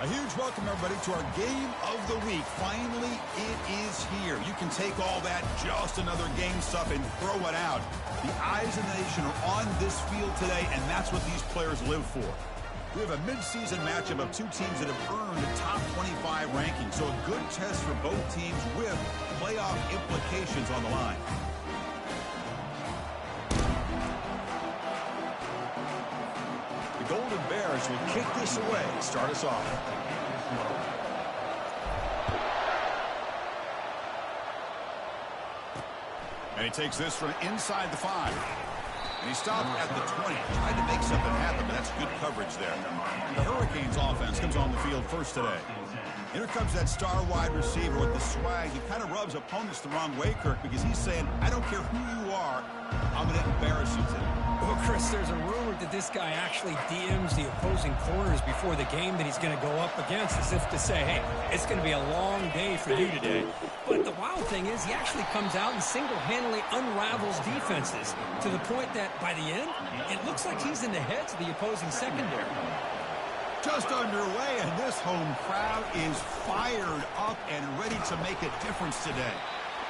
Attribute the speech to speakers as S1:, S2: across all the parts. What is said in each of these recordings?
S1: A huge welcome, everybody, to our game of the week. Finally, it is here. You can take all that just another game stuff and throw it out. The eyes of the nation are on this field today, and that's what these players live for. We have a midseason matchup of two teams that have earned a top 25 ranking, so a good test for both teams with playoff implications on the line. The Golden Bears will kick this away to start us off. And he takes this from inside the 5. And he stopped at the 20. Tried to make something happen, but that's good coverage there. The Hurricanes offense comes on the field first today. Here comes that star wide receiver with the swag. He kind of rubs opponents the wrong way, Kirk, because he's saying, I don't care who you are, I'm going to embarrass you today.
S2: Well, Chris, there's a rumor that this guy actually DMs the opposing corners before the game that he's going to go up against, as if to say, hey, it's going to be a long day for you today. But the wild thing is he actually comes out and single-handedly unravels defenses to the point that by the end, it looks like he's in the heads of the opposing secondary.
S1: Just underway, and this home crowd is fired up and ready to make a difference today.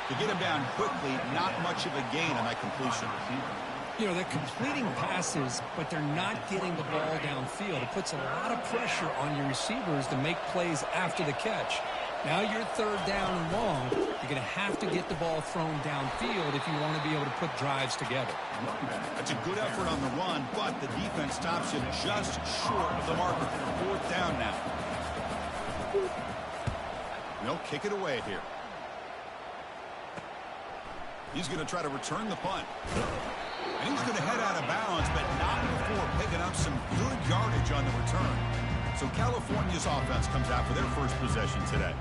S1: To get him down quickly, not much of a gain on that completion.
S2: You know, they're completing passes, but they're not getting the ball downfield. It puts a lot of pressure on your receivers to make plays after the catch. Now you're third down and long. You're going to have to get the ball thrown downfield if you want to be able to put drives together.
S1: That's a good effort on the run, but the defense stops him just short of the marker. Fourth down now. They'll kick it away here. He's going to try to return the punt. And he's going to head out of bounds, but not before picking up some good yardage on the return. So California's offense comes out for their first possession today.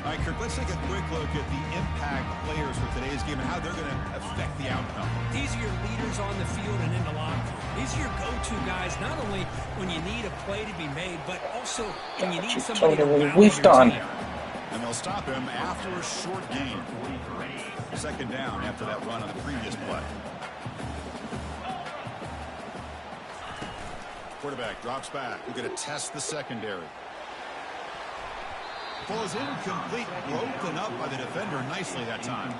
S1: All right, Kirk, let's take a quick look at the impact players for today's game and how they're going to affect the outcome.
S2: These are your leaders on the field and in the locker room. These are your go-to guys, not only when you need a play to be made, but also when you need somebody to rally your team.
S1: And they'll stop him after a short gain. Second down after that run on the previous play. Quarterback drops back. We're going to test the secondary. Ball is incomplete, broken up by the defender nicely that time.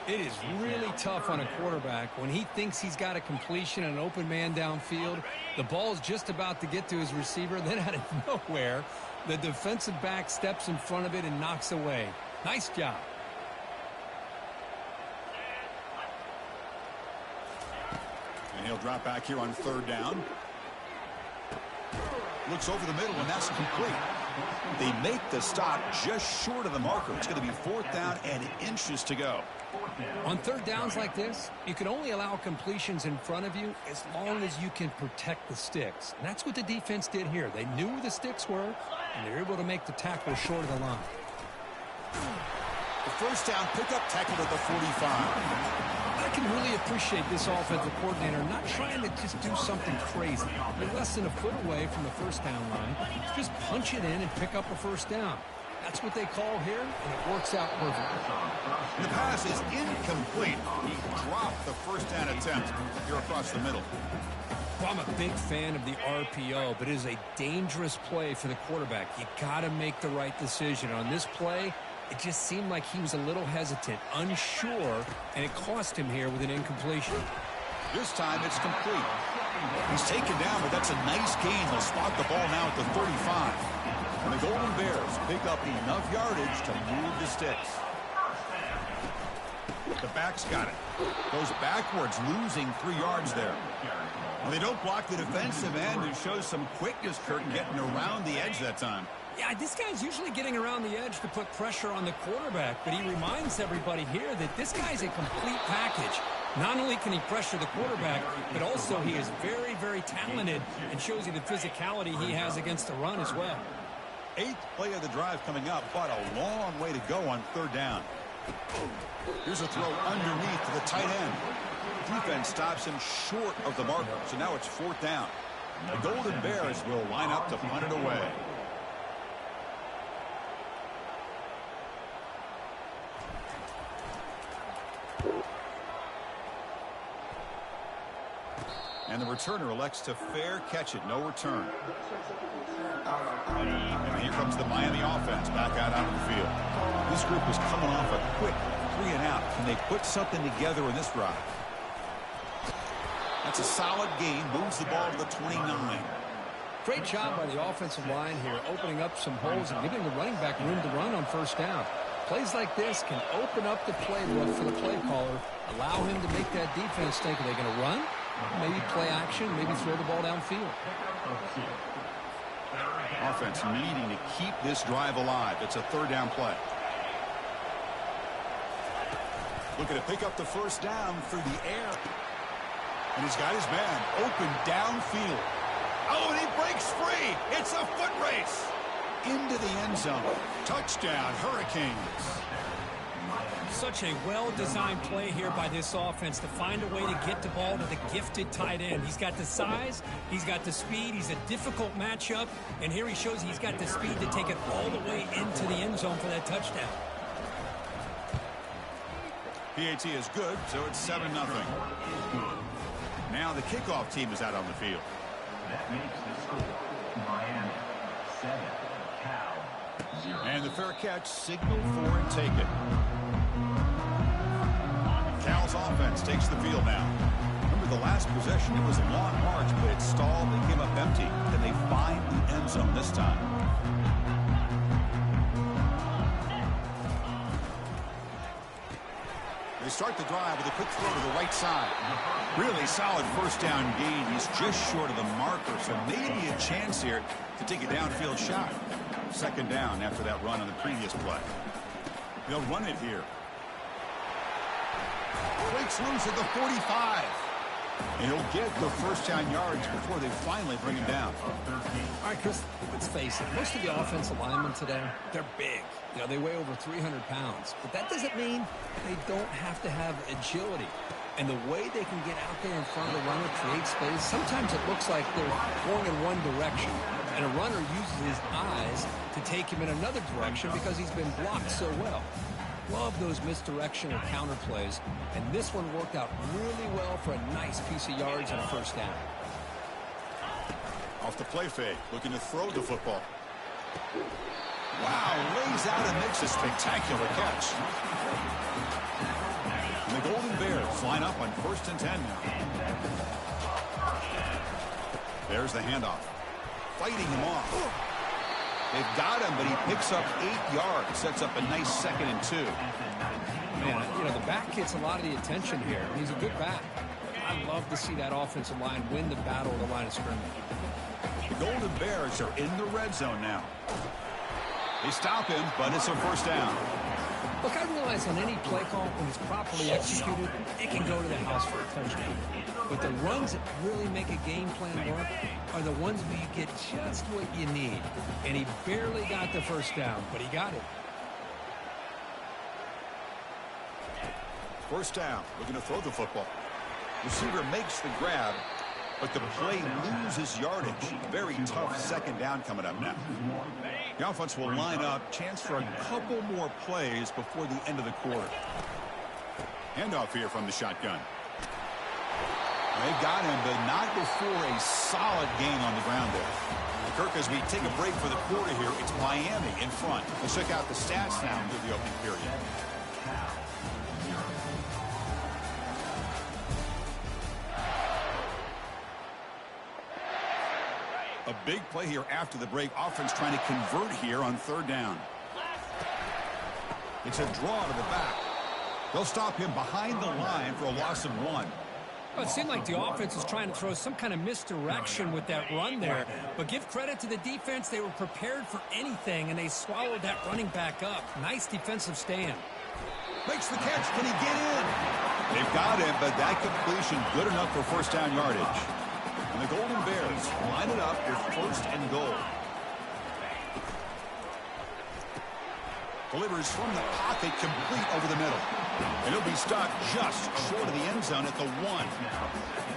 S2: It is really tough on a quarterback when he thinks he's got a completion and an open man downfield. The ball is just about to get to his receiver. Then out of nowhere, the defensive back steps in front of it and knocks away. Nice job.
S1: And he'll drop back here on third down. Looks over the middle, and that's complete. They make the stop just short of the marker. It's going to be fourth down and inches to go.
S2: On third downs like this, you can only allow completions in front of you as long as you can protect the sticks. And that's what the defense did here. They knew where the sticks were, and they were able to make the tackle short of the line.
S1: The first down pickup tackled at the 45.
S2: I can really appreciate this offensive coordinator not trying to just do something crazy. You're less than a foot away from the first down line. Just punch it in and pick up a first down. That's what they call here, and it works out perfectly.
S1: The pass is incomplete. He dropped the first down attempt here across the middle.
S2: Well, I'm a big fan of the RPO, but it is a dangerous play for the quarterback. You got to make the right decision. On this play, it just seemed like he was a little hesitant, unsure, and it cost him here with an incompletion.
S1: This time it's complete. He's taken down, but that's a nice gain. They'll spot the ball now at the 35. And the Golden Bears pick up enough yardage to move the sticks. The back's got it. Goes backwards, losing 3 yards there. Well, they don't block the defensive end and shows some quickness, Kirk, getting around the edge that time.
S2: Yeah, this guy's usually getting around the edge to put pressure on the quarterback, but he reminds everybody here that this guy's a complete package. Not only can he pressure the quarterback, but also he is very, very talented and shows you the physicality he has against the run as well.
S1: 8th play of the drive coming up, but a long way to go on third down. Here's a throw underneath to the tight end. Defense stops him short of the marker, so now it's fourth down. The Golden Bears will line up to punt it away. And the returner elects to fair catch it. No return. And here comes the Miami offense back out onto the field. This group is coming off a quick 3-and-out. Can they put something together in this drive? That's a solid gain. Moves the ball to the 29.
S2: Great job by the offensive line here, opening up some holes and giving the running back room to run on first down. Plays like this can open up the playbook for the play caller, allow him to make that defense think, are they going to run? Maybe play action, maybe throw the ball downfield.
S1: Offense needing to keep this drive alive. It's a third-down play. Looking to pick up the first down through the air. And he's got his man open downfield. Oh, and he breaks free. It's a foot race. Into the end zone. Touchdown, Hurricanes.
S2: Such a well-designed play here by this offense to find a way to get the ball to the gifted tight end. He's got the size, he's got the speed, he's a difficult matchup, and here he shows he's got the speed to take it all the way into the end zone for that touchdown.
S1: PAT is good, so it's 7-0. Now the kickoff team is out on the field.
S3: That makes the score Miami 7, Cal 0.
S1: And the fair catch, signal for and take it. Cal's offense takes the field now. Remember the last possession, it was a long march, but it stalled. They came up empty. Can they find the end zone this time? They start the drive with a quick throw to the right side. Really solid first down gain. He's just short of the marker, so maybe a chance here to take a downfield shot. Second down after that run on the previous play. They'll run it here. Breaks loose at the 45. And he'll get the first down yards before they finally bring him down.
S2: All right, Chris, let's face it. Most of the offensive linemen today, they're big. You know, they weigh over 300 pounds. But that doesn't mean they don't have to have agility. And the way they can get out there in front of the runner, create space, sometimes it looks like they're going in one direction. And a runner uses his eyes to take him in another direction because he's been blocked so well. Love those misdirection or counter plays, and this one worked out really well for a nice piece of yards and a first down.
S1: Off the play fake, looking to throw the football. Wow, lays out and makes a spectacular catch. And the Golden Bears line up on 1st and 10 now. There's the handoff. Fighting him off. They've got him, but he picks up 8 yards. Sets up a nice 2nd and 2.
S2: Man, you know, the back gets a lot of the attention here. He's a good back. I love to see that offensive line win the battle of the line of scrimmage.
S1: The Golden Bears are in the red zone now. They stop him, but it's a first down.
S2: Look, I realize on any play call, when it's properly executed, it can go to the house for a touchdown. But the runs that really make a game plan work are the ones where you get just what you need. And he barely got the first down, but he got it.
S1: First down, looking to throw the football. Receiver makes the grab, but the play loses yardage. Very tough second down coming up now. The offense will line up. Chance for a couple more plays before the end of the quarter. Handoff here from the shotgun. They got him, but not before a solid gain on the ground there. Kirk, as we take a break for the quarter here, it's Miami in front. Let's check out the stats now through the opening period. A big play here after the break. Offense trying to convert here on 3rd down. It's a draw to the back. They'll stop him behind the line for a loss of 1.
S2: Well, it seemed like the offense was trying to throw some kind of misdirection with that run there. But give credit to the defense. They were prepared for anything, and they swallowed that running back up. Nice defensive stand.
S1: Makes the catch. Can he get in? They've got him, but that completion good enough for first down yardage. And the Golden Bears line it up with 1st and goal. Delivers from the pocket, complete over the middle. And he'll be stopped just short of the end zone at the 1.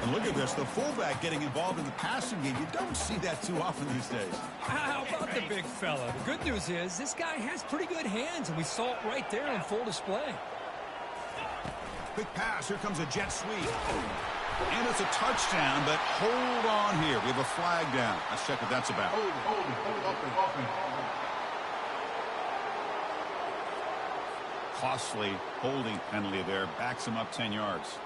S1: And look at this, the fullback getting involved in the passing game. You don't see that too often these days.
S2: How about the big fella? The good news is this guy has pretty good hands, and we saw it right there on full display.
S1: Quick pass, here comes a jet sweep. And it's a touchdown, but hold on here. We have a flag down. Let's check what that's about. Costly holding penalty there. Backs him up 10 yards.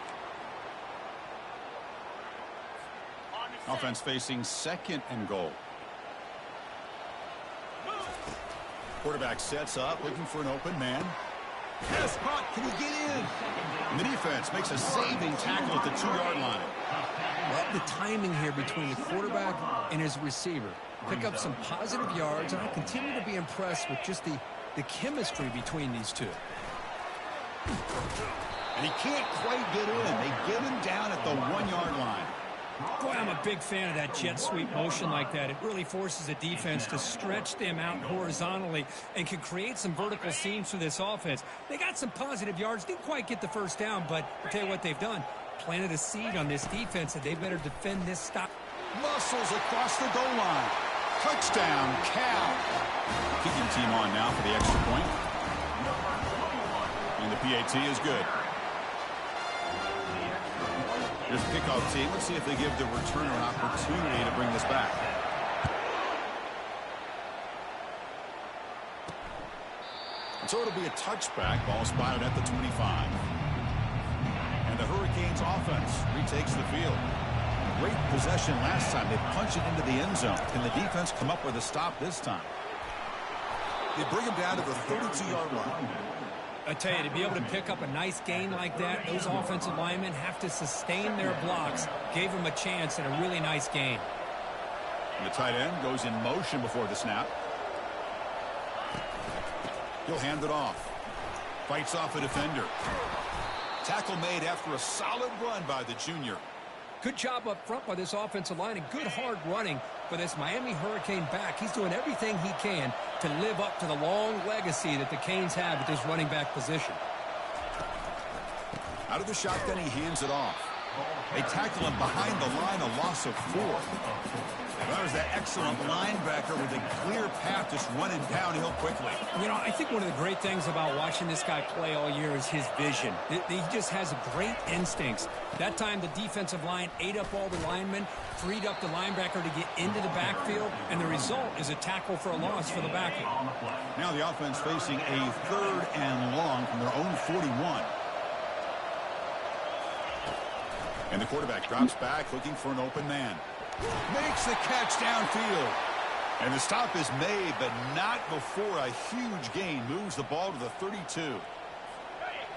S1: Offense facing 2nd and goal. Quarterback sets up, looking for an open man. Yes, caught. Can he get in? And the defense makes a saving tackle at the 2-yard line.
S2: Well, the timing here between the quarterback and his receiver. Pick up some positive yards, and I continue to be impressed with just the chemistry between these two.
S1: And he can't quite get in. They get him down at the 1-yard line.
S2: Boy, I'm a big fan of that jet sweep motion like that. It really forces the defense to stretch them out horizontally and can create some vertical seams for this offense. They got some positive yards, didn't quite get the first down, but I'll tell you what they've done. Planted a seed on this defense, and they better defend this stop.
S1: Muscles across the goal line. Touchdown, Cal. Kicking team on now for the extra point. And the PAT is good. Here's the kickoff team. Let's see if they give the returner an opportunity to bring this back. And so it'll be a touchback. Ball spotted at the 25. And the Hurricanes offense retakes the field. Great possession last time. They punch it into the end zone. Can the defense come up with a stop this time? They bring him down to the 32-yard line.
S2: I tell you, to be able to pick up a nice gain like that, those offensive linemen have to sustain their blocks. Gave them a chance and a really nice gain.
S1: And the tight end goes in motion before the snap. He'll hand it off. Fights off a defender. Tackle made after a solid run by the junior.
S2: Good job up front by this offensive line and good hard running for this Miami Hurricane back. He's doing everything he can to live up to the long legacy that the Canes have at this running back position.
S1: Out of the shotgun, he hands it off. They tackle him behind the line, a loss of 4. That was that excellent linebacker with a clear path just running downhill quickly.
S2: You know, I think one of the great things about watching this guy play all year is his vision. He just has great instincts. That time, the defensive line ate up all the linemen, freed up the linebacker to get into the backfield, and the result is a tackle for a loss for the backer.
S1: Now the offense facing a 3rd and long from their own 41. And the quarterback drops back looking for an open man. Makes the catch downfield. And the stop is made, but not before a huge gain moves the ball to the 32.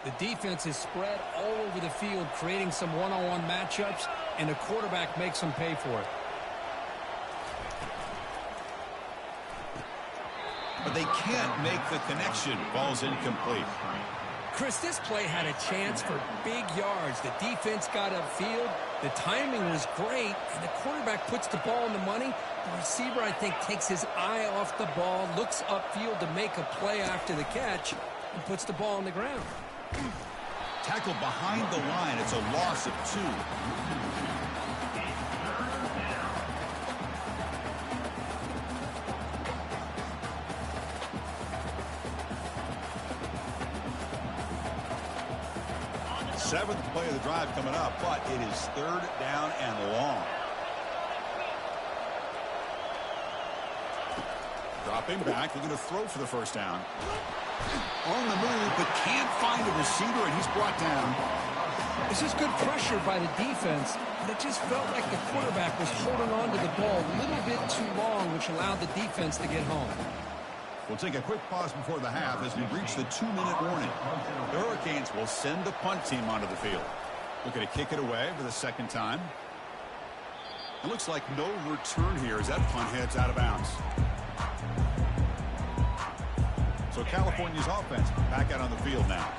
S2: The defense is spread all over the field, creating some one-on-one matchups, and the quarterback makes them pay for it.
S1: But they can't make the connection. Ball's incomplete.
S2: Chris, this play had a chance for big yards. The defense got upfield. The timing was great, and the quarterback puts the ball in the money. The receiver, I think, takes his eye off the ball, looks upfield to make a play after the catch, and puts the ball on the ground.
S1: Tackle behind the line. It's a loss of 2. Seventh play of the drive coming up, but it is 3rd down and long. Dropping back, looking to throw for the first down. On the move, but can't find a receiver, and he's brought down.
S2: This is good pressure by the defense, but it just felt like the quarterback was holding on to the ball a little bit too long, which allowed the defense to get home.
S1: We'll take a quick pause before the half as we reach the 2-minute warning. The Hurricanes will send the punt team onto the field. Looking to kick it away for the 2nd time. It looks like no return here as that punt heads out of bounds. So California's offense back out on the field now.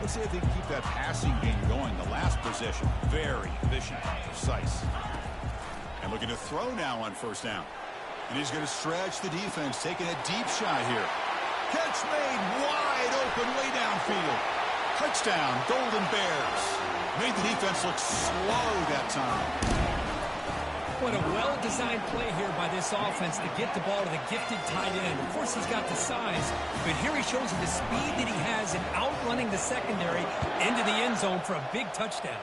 S1: Let's see if they can keep that passing game going. The last possession, very efficient, precise. And looking to throw now on 1st down. And he's going to stretch the defense, taking a deep shot here. Catch made wide open way downfield. Touchdown, Golden Bears. Made the defense look slow that time.
S2: What a well-designed play here by this offense to get the ball to the gifted tight end. Of course, he's got the size, but here he shows you the speed that he has in outrunning the secondary into the end zone for a big touchdown.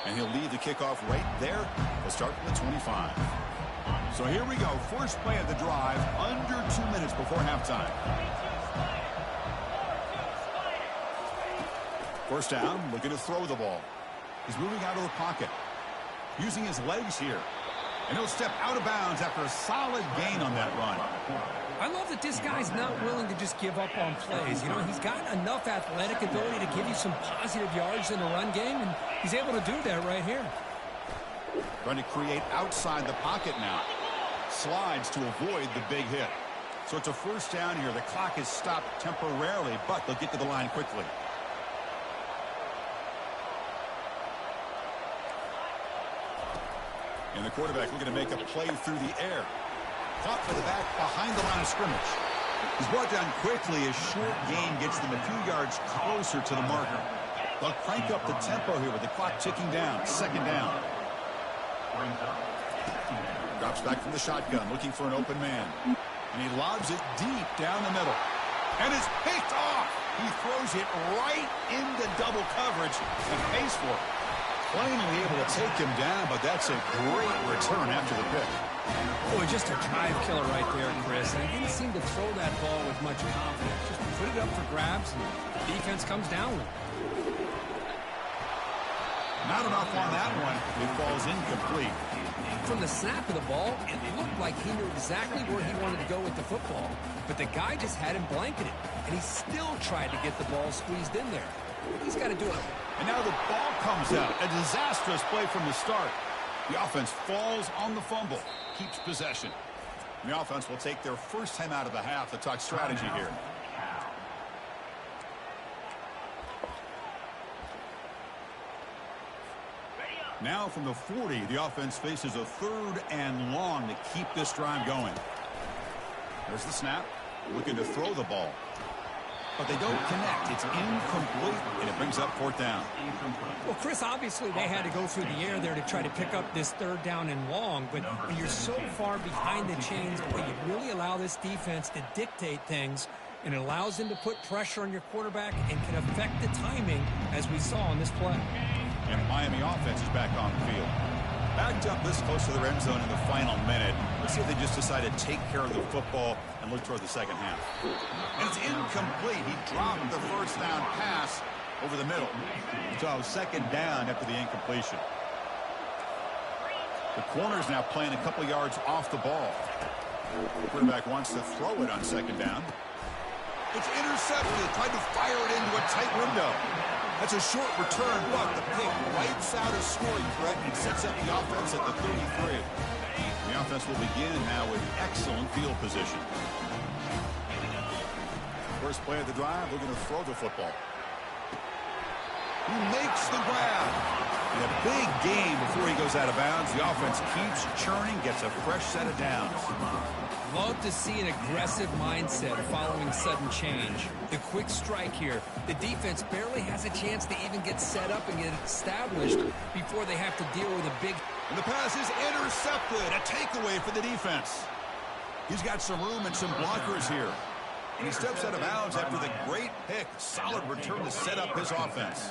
S1: And he'll lead the kickoff right there. We'll start from the 25. So here we go. First play of the drive, under 2 minutes before halftime. First down, looking to throw the ball. He's moving out of the pocket, using his legs here. And he'll step out of bounds after a solid gain on that run.
S2: I love that this guy's not willing to just give up on plays. You know, he's got enough athletic ability to give you some positive yards in the run game, and he's able to do that right here.
S1: Trying to create outside the pocket now. Slides to avoid the big hit. So it's a first down here. The clock is stopped temporarily, but they'll get to the line quickly. And the quarterback looking to make a play through the air. Caught by the back behind the line of scrimmage. He's brought down quickly. A short gain gets them a few yards closer to the marker. They'll crank up the tempo here with the clock ticking down. Second down. Drops back from the shotgun, looking for an open man. And he lobs it deep down the middle. And it's picked off. He throws it right into double coverage and pays for it. Plainly able to take him down, but that's a great return after the pick.
S2: Boy, just a drive killer right there, Chris. And he didn't seem to throw that ball with much confidence. Just put it up for grabs, and the defense comes down with it.
S1: Not enough on that one. It falls incomplete.
S2: From the snap of the ball, it looked like he knew exactly where he wanted to go with the football. But the guy just had him blanketed, and he still tried to get the ball squeezed in there. He's got to do it.
S1: And now the ball comes out. A disastrous play from the start. The offense falls on the fumble. Keeps possession. And the offense will take their first time out of the half to talk strategy here. Now from the 40, the offense faces a third and long to keep this drive going. There's the snap. Looking to throw the ball. But they don't connect. It's incomplete, and it brings up fourth down.
S2: Well, Chris, obviously they had to go through the air there to try to pick up this third down and long, but when you're so far behind the chains, boy, you really allow this defense to dictate things, and it allows them to put pressure on your quarterback and can affect the timing, as we saw on this play.
S1: And the Miami offense is back on the field. Backed up this close to the end zone in the final minute. Let's see if they just decide to take care of the football and look toward the second half. And it's incomplete. He dropped the first down pass over the middle. So second down after the incompletion. The corner's now playing a couple yards off the ball. The quarterback wants to throw it on second down. It's intercepted. Tried to fire it into a tight window. That's a short return, but the pick wipes out a scoring threat and sets up the offense at the 33. The offense will begin now with excellent field position. First play of the drive, they're going to throw the football. He makes the grab. And a big gain before he goes out of bounds. The offense keeps churning, gets a fresh set of downs.
S2: Love to see an aggressive mindset following sudden change. The quick strike here. The defense barely has a chance to even get set up and get established before they have to deal with a big...
S1: And the pass is intercepted. A takeaway for the defense. He's got some room and some blockers here. And he steps out of bounds after the great pick. Solid return to set up his offense.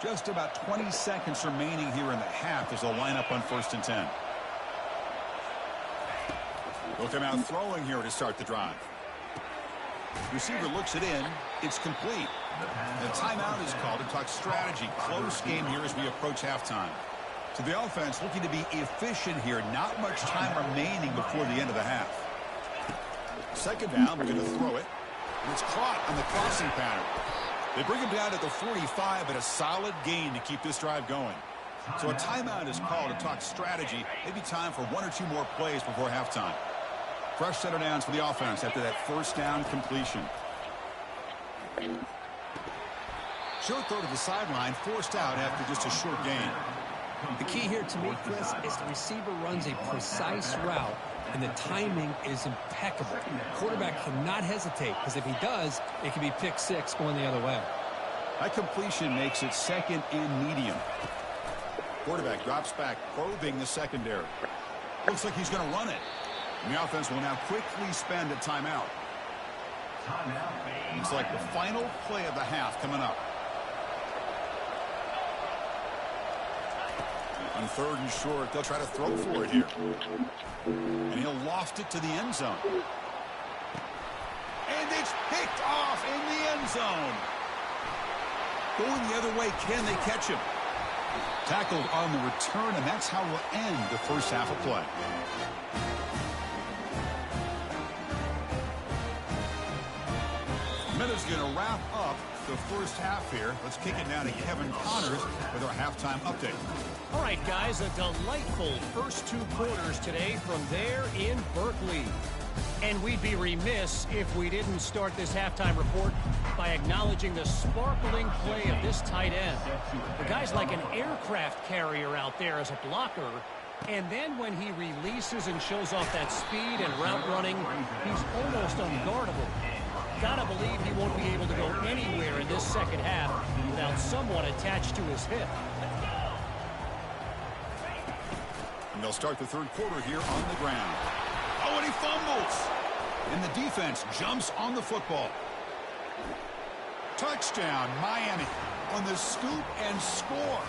S1: Just about 20 seconds remaining here in the half as they'll line up on 1st and 10. They'll come out throwing here to start the drive. Receiver looks it in. It's complete. The timeout is called to talk strategy. Close game here as we approach halftime. So the offense looking to be efficient here. Not much time remaining before the end of the half. Second down, we're going to throw it. And it's caught on the crossing pattern. They bring him down at the 45, but a solid gain to keep this drive going. So a timeout is called to talk strategy. Maybe time for one or two more plays before halftime. Fresh set of downs for the offense after that first down completion. Short throw to the sideline, forced out after just a short gain.
S2: The key here to me, Chris, is the receiver runs a precise route, and the timing is impeccable. The quarterback cannot hesitate, because if he does, it can be pick six going the other way.
S1: That completion makes it second and medium. Quarterback drops back, probing the secondary. Looks like he's going to run it. And the offense will now quickly spend a timeout. Looks like the final play of the half coming up. On 3rd and short, they'll try to throw for it here. And he'll loft it to the end zone. And it's picked off in the end zone. Going the other way, can they catch him? Tackled on the return, and that's how we'll end the first half of play. Minute's going to wrap up the first half here. Let's kick it down to Kevin Connors with our halftime update.
S4: All right, guys, a delightful first 2 quarters today from there in Berkeley. And we'd be remiss if we didn't start this halftime report by acknowledging the sparkling play of this tight end. The guy's like an aircraft carrier out there as a blocker. And then when he releases and shows off that speed and route running, he's almost unguardable. Gotta believe he won't be able to go anywhere in this second half without someone attached to his hip.
S1: And they'll start the 3rd quarter here on the ground. Oh, and he fumbles. And the defense jumps on the football. Touchdown, Miami on the scoop and score.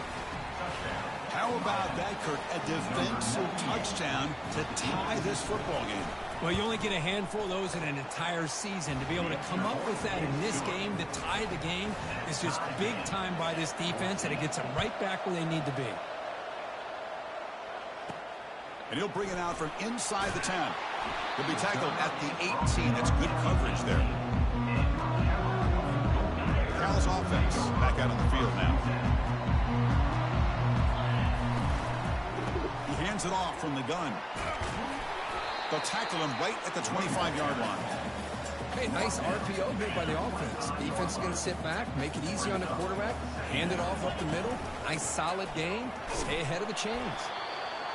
S1: How about that, Kirk? A defensive touchdown to tie this football game.
S2: Well, you only get a handful of those in an entire season. To be able to come up with that in this game, to tie the game, is just big time by this defense, and it gets them right back where they need to be.
S1: And he'll bring it out from inside the 10. He'll be tackled at the 18. That's good coverage there. Cal's offense back out on the field now. He hands it off from the gun. They'll tackle him right at the 25-yard line.
S5: Hey, nice RPO here by the offense. Defense is going to sit back, make it easy on the quarterback, hand it off up the middle. Nice solid game. Stay ahead of the chains.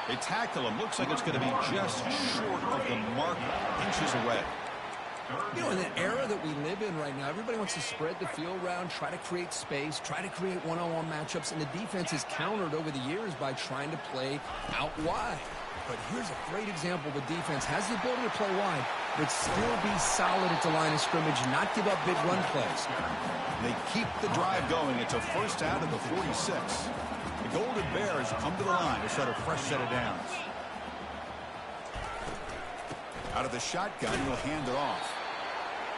S1: They tackle him. Looks like it's going to be just short of the mark, inches away.
S5: You know, in the era that we live in right now, everybody wants to spread the field around, try to create space, try to create one-on-one matchups, and the defense is countered over the years by trying to play out wide. But here's a great example. The defense has the ability to play wide, but still be solid at the line of scrimmage, not give up big run plays.
S1: They keep the drive going. It's a first out of the 46. The Golden Bears come to the line to start a fresh set of downs. Out of the shotgun, he'll hand it off.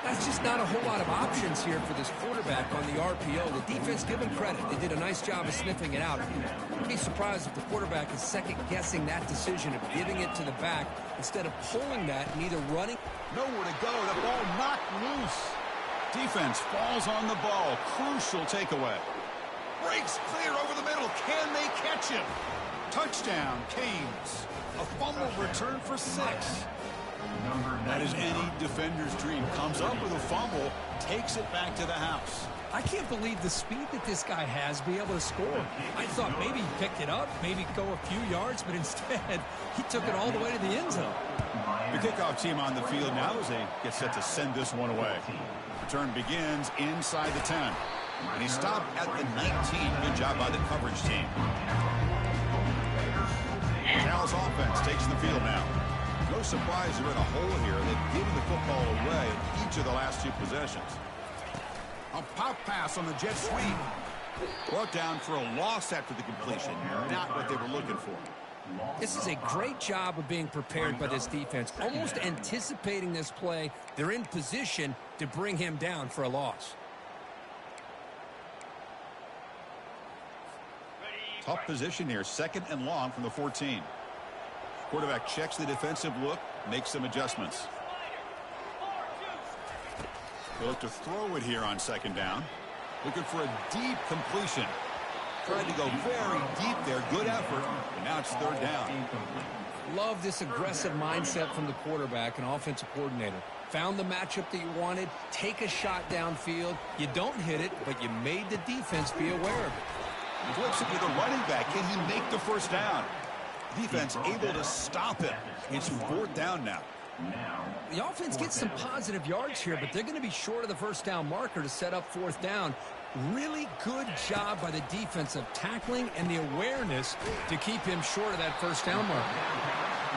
S5: That's just not a whole lot of options here for this quarterback on the RPO. The defense, give him credit. They did a nice job of sniffing it out. I'd be surprised if the quarterback is second-guessing that decision of giving it to the back instead of pulling that and either running.
S1: Nowhere to go. The ball knocked loose. Defense falls on the ball. Crucial takeaway. Breaks clear over the middle. Can they catch him? Touchdown, Canes. A fumble return for 6. That is any defender's dream. Comes up with a fumble, takes it back to the house.
S2: I can't believe the speed that this guy has to be able to score. I thought maybe he picked it up, maybe go a few yards, but instead he took it all the way to the end zone.
S1: The kickoff team on the field now as they get set to send this one away. Return begins inside the 10. And he stopped at the 19. Good job by the coverage team. Cal's offense takes the field now. No surprise they're in a hole here. They've given the football away in each of the last 2 possessions. A pop pass on the jet sweep. Brought down for a loss after the completion. Not what they were looking for.
S5: This is a great job of being prepared by this defense. Almost anticipating this play. They're in position to bring him down for a loss.
S1: Tough position here. 2nd and long from the 14. Quarterback checks the defensive look, makes some adjustments. They'll look to throw it here on 2nd down. Looking for a deep completion. Tried to go very deep there. Good effort. And now it's 3rd down.
S5: Love this aggressive mindset from the quarterback and offensive coordinator. Found the matchup that you wanted. Take a shot downfield. You don't hit it, but you made the defense be aware of it.
S1: Flips it to the running back. Can he make the first down? Defense able to stop him. It's 4th down now.
S5: The offense gets some positive yards here, but they're going to be short of the first down marker to set up 4th down. Really good job by the defense of tackling and the awareness to keep him short of that first down marker.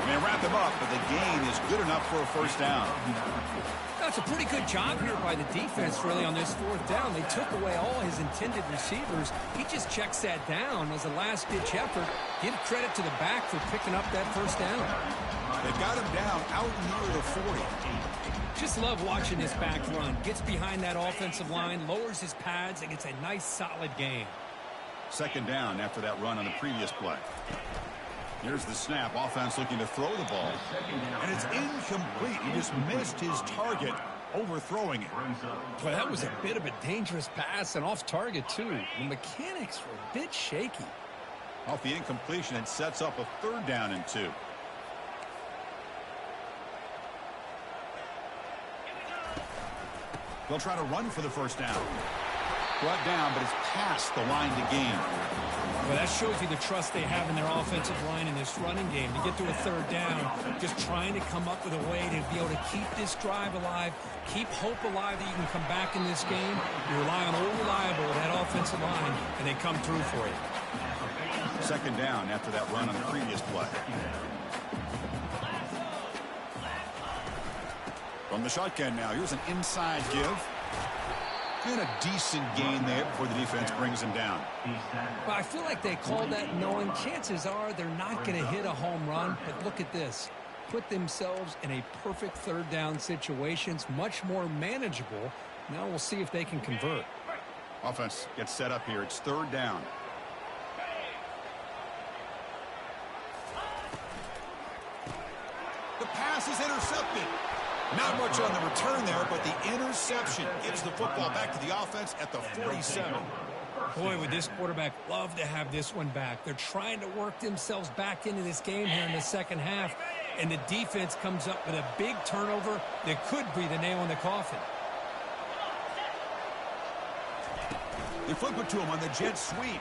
S1: They wrap him up, but the gain is good enough for a first down.
S2: That's a pretty good job here by the defense, really, on this fourth down. They took away all his intended receivers. He just checks that down as a last-ditch effort. Give credit to the back for picking up that first down.
S1: They've got him down out near the 40.
S2: Just love watching this back run. Gets behind that offensive line, lowers his pads, and gets a nice, solid gain.
S1: Second down after that run on the previous play. Here's the snap. Offense looking to throw the ball. And it's incomplete. He just missed his target, overthrowing it.
S2: Well, that was a bit of a dangerous pass and off target, too. The mechanics were a bit shaky.
S1: Off the incompletion, it sets up a third down and 2. They'll try to run for the first down. Brought down, but it's past the line to gain.
S2: Well, that shows you the trust they have in their offensive line in this running game. To get to a third down, just trying to come up with a way to be able to keep this drive alive, keep hope alive that you can come back in this game. You rely on old reliable, that offensive line, and they come through for you.
S1: Second down after that run on the previous play. From the shotgun now, here's an inside give. And a decent gain there before the defense brings him down.
S2: Well, I feel like they called that knowing chances are they're not going to hit a home run. But look at this. Put themselves in a perfect third down situation. It's much more manageable. Now we'll see if they can convert.
S1: Offense gets set up here. It's third down. The pass is intercepted. Not much on the return there, but the interception gives the football back to the offense at the 47.
S2: Boy, would this quarterback love to have this one back. They're trying to work themselves back into this game here in the second half, and the defense comes up with a big turnover that could be the nail in the coffin.
S1: They flip it to him on the jet sweep.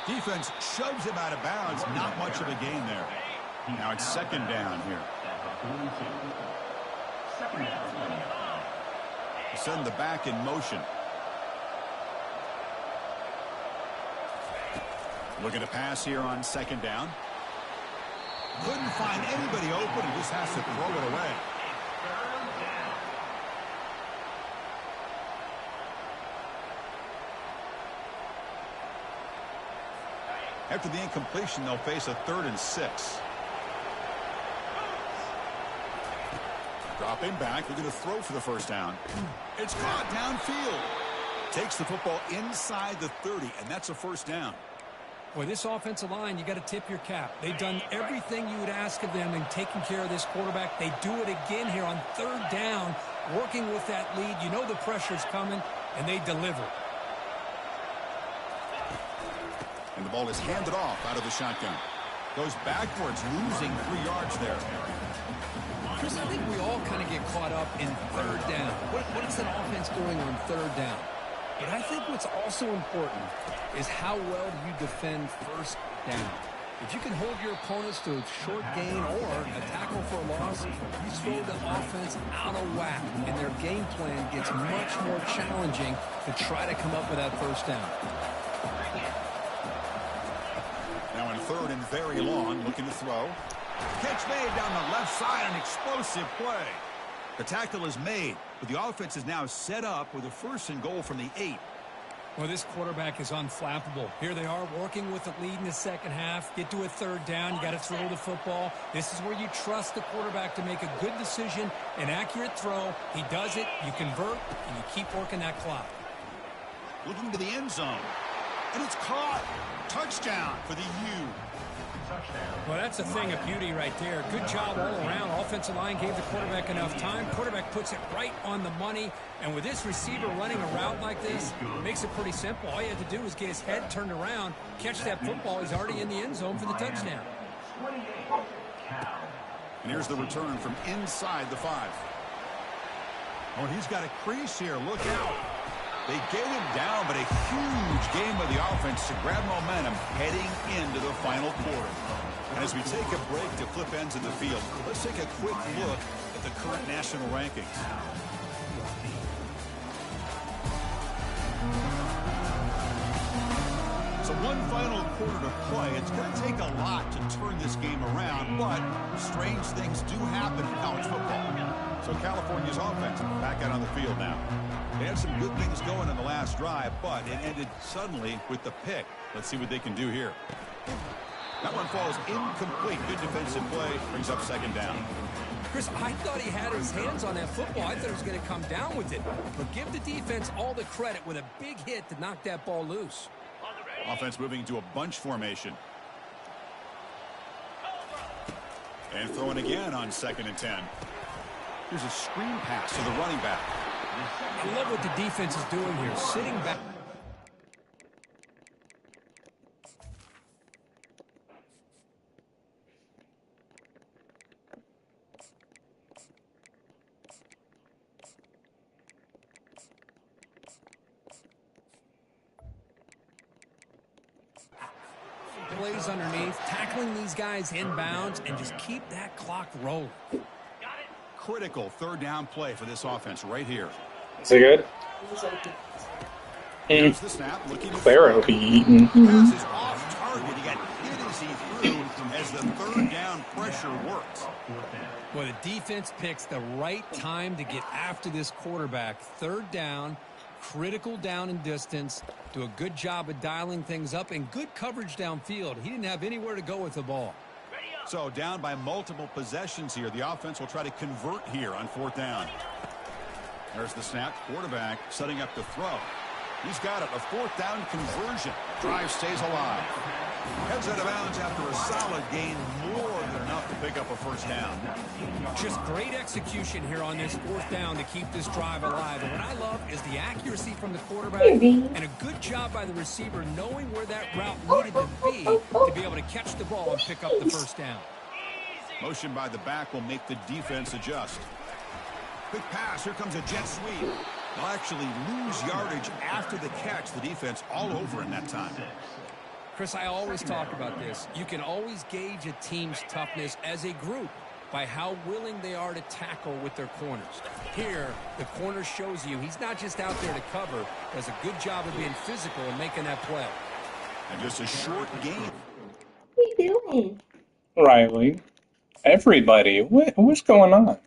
S1: Defense shoves him out of bounds. Not much of a gain there. Now it's second down here. Send the back in motion. Looking to pass here on second down. Couldn't find anybody open. He just has to throw it away. After the incompletion, they'll face a 3rd and 6. Dropping back, looking to throw for the first down. It's caught downfield. Takes the football inside the 30, and that's a first down.
S2: Boy, this offensive line, you got to tip your cap. They've done everything you would ask of them in taking care of this quarterback. They do it again here on third down, working with that lead. You know the pressure's coming, and they deliver.
S1: And the ball is handed off out of the shotgun. Goes backwards, losing 3 yards there.
S2: Chris, I think we all kind of get caught up in third down. What is an offense doing on third down? But I think what's also important is how well do you defend first down. If you can hold your opponents to a short gain or a tackle for a loss, you throw the offense out of whack, and their game plan gets much more challenging to try to come up with that first down.
S1: Now in third and very long, looking to throw. Catch made down the left side, an explosive play. The tackle is made, but the offense is now set up with a 1st and goal from the 8.
S2: Well, this quarterback is unflappable. Here they are working with the lead in the second half. Get to a third down. You got to throw the football. This is where you trust the quarterback to make a good decision, an accurate throw. He does it, you convert, and you keep working that clock.
S1: Looking to the end zone. And it's caught. Touchdown for the U.
S2: Well, that's a thing of beauty right there. Good job all around. Offensive line gave the quarterback enough time. Quarterback puts it right on the money. And with this receiver running a route like this, it makes it pretty simple. All you have to do is get his head turned around, catch that football. He's already in the end zone for the touchdown.
S1: And here's the return from inside the 5. Oh, he's got a crease here. Look out. They get him down, but a huge game by the offense to grab momentum heading into the final quarter. And as we take a break to flip ends in the field, let's take a quick look at the current national rankings. So one final quarter to play. It's going to take a lot to turn this game around, but strange things do happen in college football. So California's offense back out on the field now. They had some good things going in the last drive, but it ended suddenly with the pick. Let's see what they can do here. That one falls incomplete. Good defensive play. Brings up second down.
S5: Chris, I thought he had his hands on that football. I thought he was going to come down with it. But give the defense all the credit with a big hit to knock that ball loose.
S1: Offense moving into a bunch formation. And throwing again on 2nd and 10. Here's a screen pass to the running back.
S5: I love what the defense is doing here, sitting back. Plays underneath, tackling these guys inbounds, and just keep that clock rolling.
S1: Critical 3rd down play for this offense right here.
S6: Is it good?
S1: Here's the snap, looking
S6: Clara will be eaten.
S1: Pass is off target. He got hit as he threw as the 3rd down pressure worked.
S5: Well, the defense picks the right time to get after this quarterback. 3rd down, critical down and distance. Do a good job of dialing things up and good coverage downfield. He didn't have anywhere to go with the ball.
S1: So down by multiple possessions here. The offense will try to convert here on 4th down. There's the snap. Quarterback setting up the throw. He's got it. A 4th down conversion. Drive stays alive. Heads out of bounds after a solid gain. More than enough to pick up a 1st down.
S5: Just great execution here on this 4th down to keep this drive alive. And what I love is the accuracy from the quarterback and a good job by the receiver knowing where that route needed to be able to catch the ball and pick up the 1st down.
S1: Motion by the back will make the defense adjust. Quick pass. Here comes a jet sweep. They'll actually lose yardage after the catch. The defense all over in that time.
S5: Chris, I always talk about this. You can always gauge a team's toughness as a group by how willing they are to tackle with their corners. Here, the corner shows you he's not just out there to cover, does a good job of being physical and making that play.
S1: And just a short game.
S7: What are you doing?
S6: Riley, everybody, what's going on?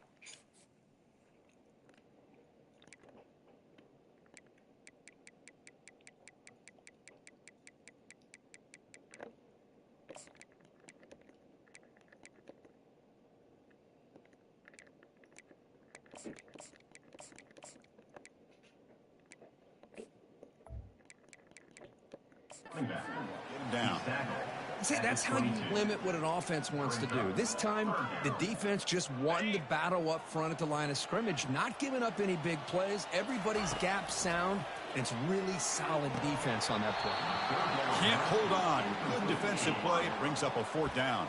S1: Down.
S5: See, that's how you limit what an offense wants to do. This time, the defense just won the battle up front at the line of scrimmage, not giving up any big plays. Everybody's gap sound, and it's really solid defense on that play.
S1: Can't hold on. Good defensive play. Brings up a 4th down.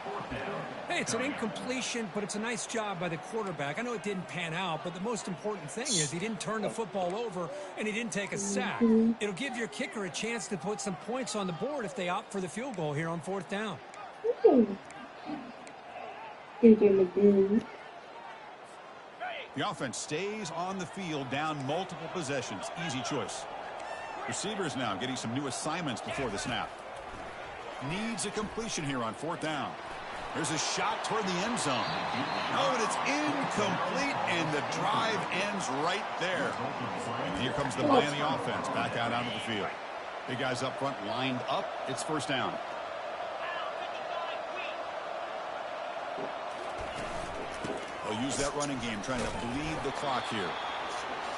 S5: Hey, it's an incompletion, but it's a nice job by the quarterback. I know it didn't pan out, but the most important thing is he didn't turn the football over and he didn't take a sack. It'll give your kicker a chance to put some points on the board if they opt for the field goal here on 4th down.
S1: The offense stays on the field down multiple possessions. Easy choice. Receivers now getting some new assignments before the snap. Needs a completion here on 4th down. There's a shot toward the end zone. Oh, and it's incomplete, and the drive ends right there. And here comes the Miami offense back out onto the field. Big guys up front lined up. It's 1st down. They'll use that running game, trying to bleed the clock here.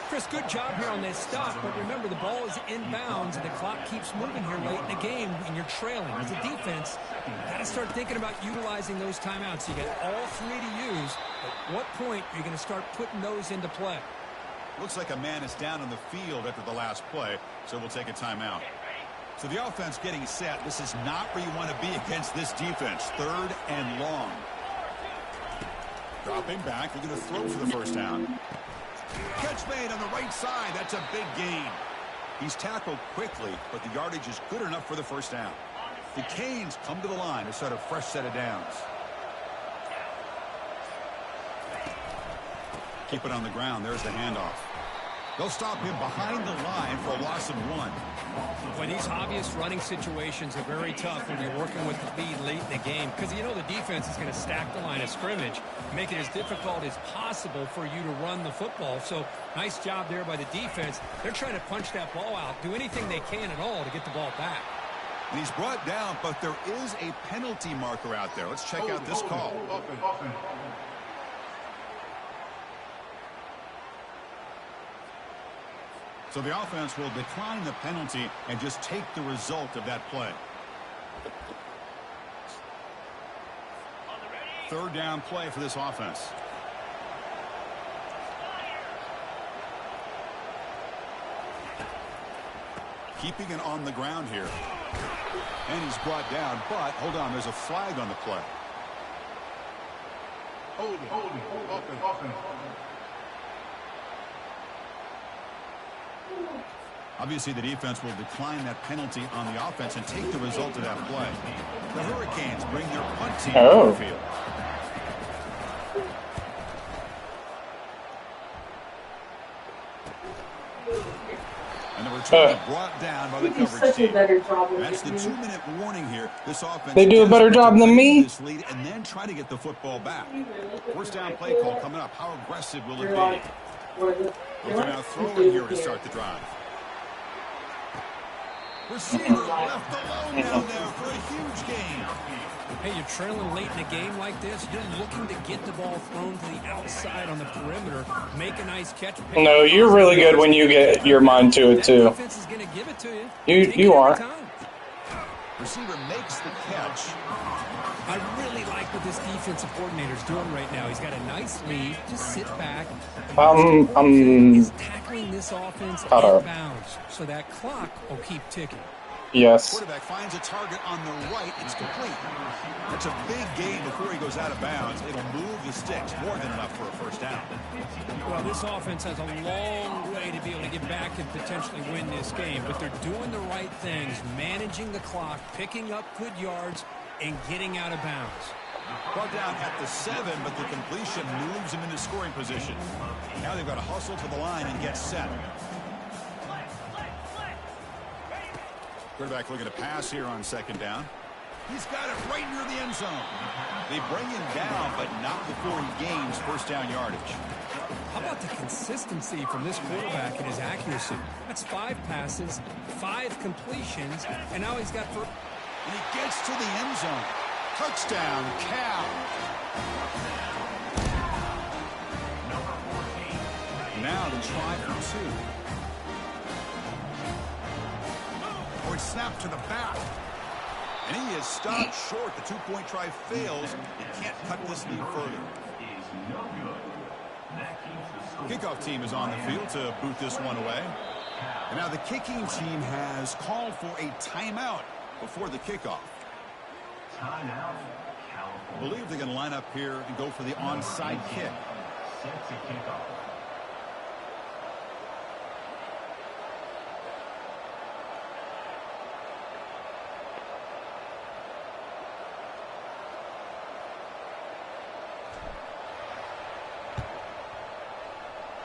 S5: Chris, good job here on this stop, but remember the ball is inbounds and the clock keeps moving here late in the game and you're trailing. As a defense, you got to start thinking about utilizing those timeouts. You get all 3 to use. At what point are you going to start putting those into play?
S1: Looks like a man is down on the field after the last play, so we'll take a timeout. So the offense getting set. This is not where you want to be against this defense. 3rd and long. Dropping back. They're going to throw for the 1st down. Catch made on the right side. That's a big gain. He's tackled quickly, but the yardage is good enough for the 1st down. The Canes come to the line to start a fresh set of downs. Keep it on the ground. There's the handoff. They'll stop him behind the line for a loss of 1.
S2: Well, these obvious running situations are very tough when you're working with the lead late in the game because you know the defense is going to stack the line of scrimmage, make it as difficult as possible for you to run the football. So nice job there by the defense. They're trying to punch that ball out, do anything they can at all to get the ball back.
S1: And he's brought down, but there is a penalty marker out there. Let's check out this call. So the offense will decline the penalty and just take the result of that play. 3rd down play for this offense. Keeping it on the ground here. And he's brought down, but hold on, there's a flag on the play. Holding. Obviously, the defense will decline that penalty on the offense and take the result of that play. The Hurricanes bring their punt team to the field. And the return brought down by the coverage team. That's the 2-minute warning here. This offense
S6: They do a better job than me.
S1: this lead and then try to get the football back. 1st down play call coming up. How aggressive will it be? They're now throwing here to start the drive. Receiver left alone down there for a huge gain.
S2: Hey, you're trailing late in a game like this. You're looking to get the ball thrown to the outside on the perimeter, make a nice catch.
S6: No, you're really good when you get your mind to it too.
S2: Defense is going to give it to you.
S6: You are.
S1: Receiver makes the catch.
S2: I really like what this defensive coordinator's doing right now. He's got a nice lead. Just sit back.
S6: He's
S2: tackling this offense out of bounds, so that clock will keep ticking.
S6: Yes.
S1: Quarterback finds a target on the right. It's complete. That's a big gain before he goes out of bounds. It'll move the sticks more than enough for a 1st down.
S2: Well, this offense has a long way to be able to get back and potentially win this game, but they're doing the right things, managing the clock, picking up good yards, and getting out of bounds.
S1: Brought down at the 7, but the completion moves him into scoring position. Now they've got to hustle to the line and get set. Quarterback looking to pass here on 2nd down. He's got it right near the end zone. They bring him down, but not before he gains 1st down yardage.
S2: How about the consistency from this quarterback and his accuracy? That's 5 passes, 5 completions, and now he's got...
S1: And he gets to the end zone. Touchdown, Cal. Now to try for 2. Oh, it's snapped to the back. And he is stopped short. The 2-point try fails. He can't cut this lead further. Kickoff team is on the field to boot this one away. And now the kicking team has called for a timeout before the kickoff.
S3: Timeout.
S1: I believe they're going to line up here and go for the onside kick.
S3: Set to kickoff.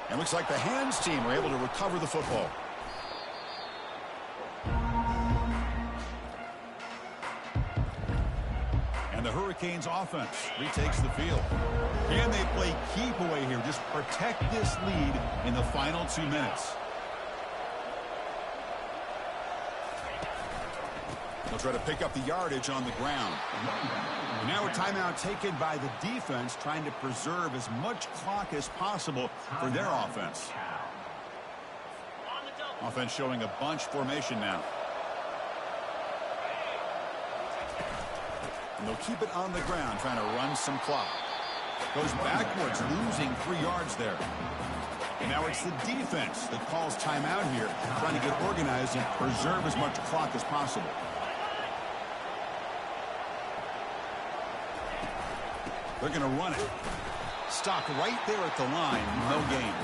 S1: And looks like the hands team were able to recover the football. And the Hurricanes offense retakes the field. And they play keep away here. Just protect this lead in the final 2 minutes. They'll try to pick up the yardage on the ground. And now a timeout taken by the defense, trying to preserve as much clock as possible for their offense. Offense showing a bunch formation now. And they'll keep it on the ground, trying to run some clock. Goes backwards, losing 3 yards there. And now it's the defense that calls timeout here, trying to get organized and preserve as much clock as possible. They're going to run it. Stopped right there at the line. No gain.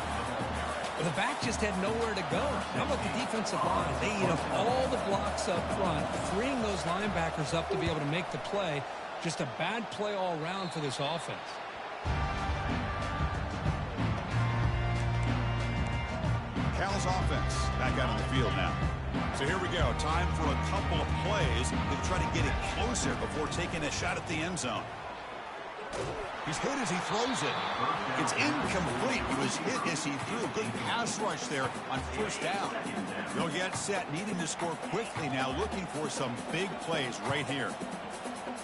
S2: Well, the back just had nowhere to go. How about the defensive line? They eat up all the blocks up front, freeing those linebackers up to be able to make the play. Just a bad play all around for this offense.
S1: offense back out on the field now. So here we go. Time for a couple of plays to try to get it closer before taking a shot at the end zone. He's hit as he throws it. It's incomplete. He was hit as he threw. A good pass rush there on first down. They'll get set, needing to score quickly now, looking for some big plays right here.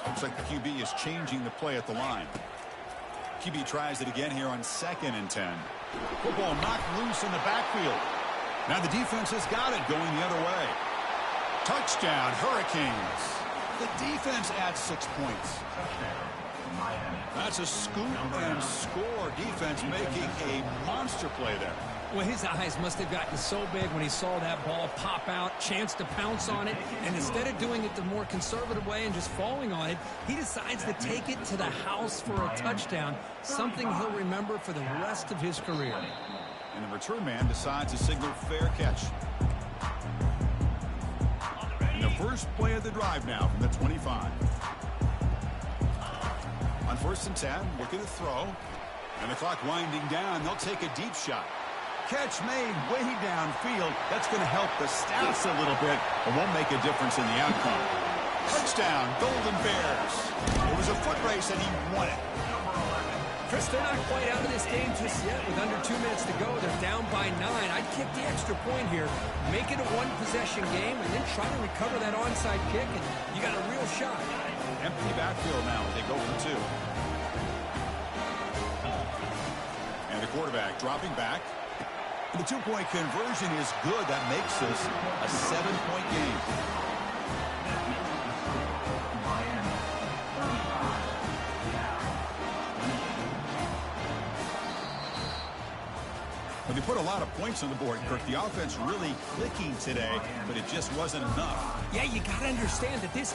S1: Looks like the QB is changing the play at the line. QB tries it again here on 2nd and 10. Football knocked loose in the backfield. Now the defense has got it going the other way. Touchdown, Hurricanes. The defense adds 6 points. That's a scoop and score. Defense making a monster play there.
S2: Well, his eyes must have gotten so big when he saw that ball pop out, chance to pounce on it, and instead of doing it the more conservative way and just falling on it, he decides to take it to the house for a touchdown, something he'll remember for the rest of his career.
S1: And the return man decides to signal fair catch. And the first play of the drive now from the 25. On 1st and 10, looking to throw. And the clock winding down, they'll take a deep shot. Catch made way downfield. That's going to help the stats a little bit, but won't make a difference in the outcome. Touchdown, Golden Bears. It was a foot race, and he won it.
S2: Chris, they're not quite out of this game just yet. With under 2 minutes to go, they're down by 9. I'd kick the extra point here, make it a one-possession game, and then try to recover that onside kick, and you got a real shot.
S1: Empty backfield now. They go for 2. And the quarterback dropping back. The 2-point conversion is good. That makes this a 7-point game. Well, they put a lot of points on the board, Kirk. The offense really clicking today, but it just wasn't enough.
S2: Yeah, you got to understand that this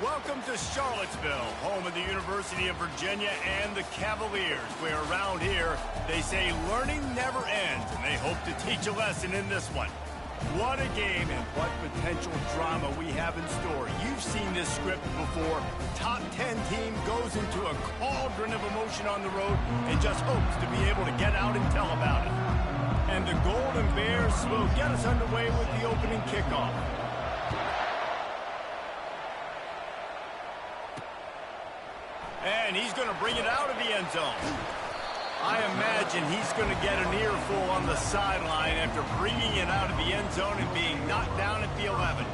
S8: Welcome to Charlottesville, home of the University of Virginia and the Cavaliers, where around here they say learning never ends, and they hope to teach a lesson in this one. What a game and what potential drama we have in store. You've seen this script before. Top 10 team goes into a cauldron of emotion on the road and just hopes to be able to get out and tell about it. And the Golden Bears will get us underway with the opening kickoff. And he's going to bring it out of the end zone. I imagine he's going to get an earful on the sideline after bringing it out of the end zone and being knocked down at the 11.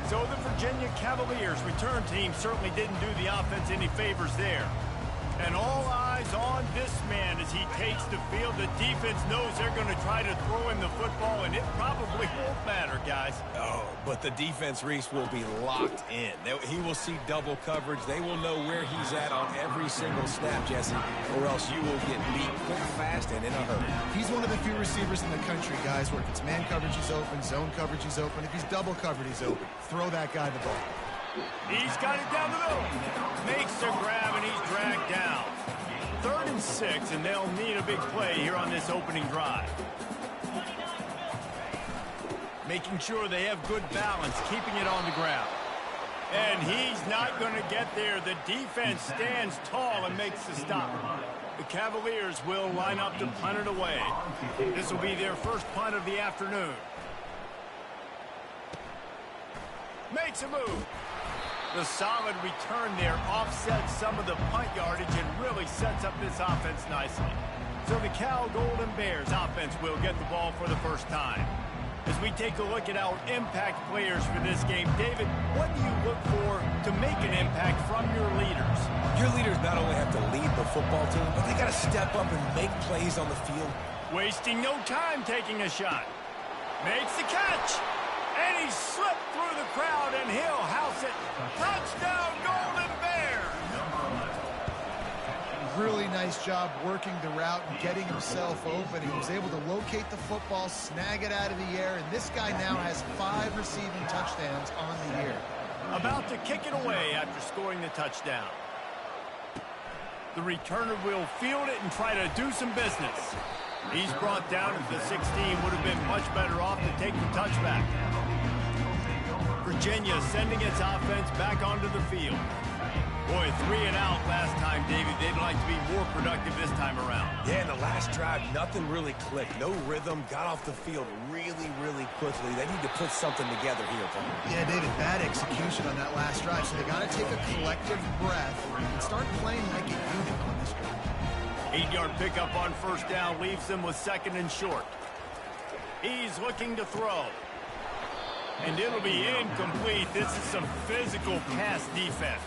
S8: So the Virginia Cavaliers return team certainly didn't do the offense any favors there. And all eyes on this man as he takes the field. The defense knows they're going to try to throw him the football, and it probably won't matter, guys.
S9: Oh, but the defense, Reese, will be locked in. He will see double coverage. They will know where he's at on every single snap, Jesse, or else you will get beat quick, fast, and in a hurry.
S10: He's one of the few receivers in the country, guys, where if it's man coverage, he's open, zone coverage, he's open. If he's double covered, he's open. Throw that guy the ball.
S8: He's got it down the middle. Makes a grab, and he's dragged down. 3rd and 6, and they'll need a big play here on this opening drive. Making sure they have good balance, keeping it on the ground. And he's not going to get there. The defense stands tall and makes the stop. The Cavaliers will line up to punt it away. This will be their first punt of the afternoon. Makes a move. The solid return there offsets some of the punt yardage and really sets up this offense nicely. So the Cal Golden Bears offense will get the ball for the first time. As we take a look at our impact players for this game, David, what do you look for to make an impact from your leaders?
S9: Your leaders not only have to lead the football team, but they got to step up and make plays on the field.
S8: Wasting no time taking a shot. Makes the catch. And he slipped through the crowd, and he'll house it. Touchdown, Golden Bears!
S10: Really nice job working the route and getting himself open. He was able to locate the football, snag it out of the air, and this guy now has 5 receiving touchdowns on the year.
S8: About to kick it away after scoring the touchdown. The returner will field it and try to do some business. He's brought down at the 16. Would have been much better off to take the touchback. Virginia sending its offense back onto the field. Boy, 3 and out last time, David. They'd like to be more productive this time around.
S9: Yeah, in the last drive, nothing really clicked. No rhythm, got off the field really, really quickly. They need to put something together here, Paul.
S10: Yeah, David, bad execution on that last drive, so they got to take a collective breath and start playing like a unit on this drive.
S8: 8-yard pickup on first down leaves them with 2nd and short. He's looking to throw. And it'll be incomplete. This is some physical pass defense.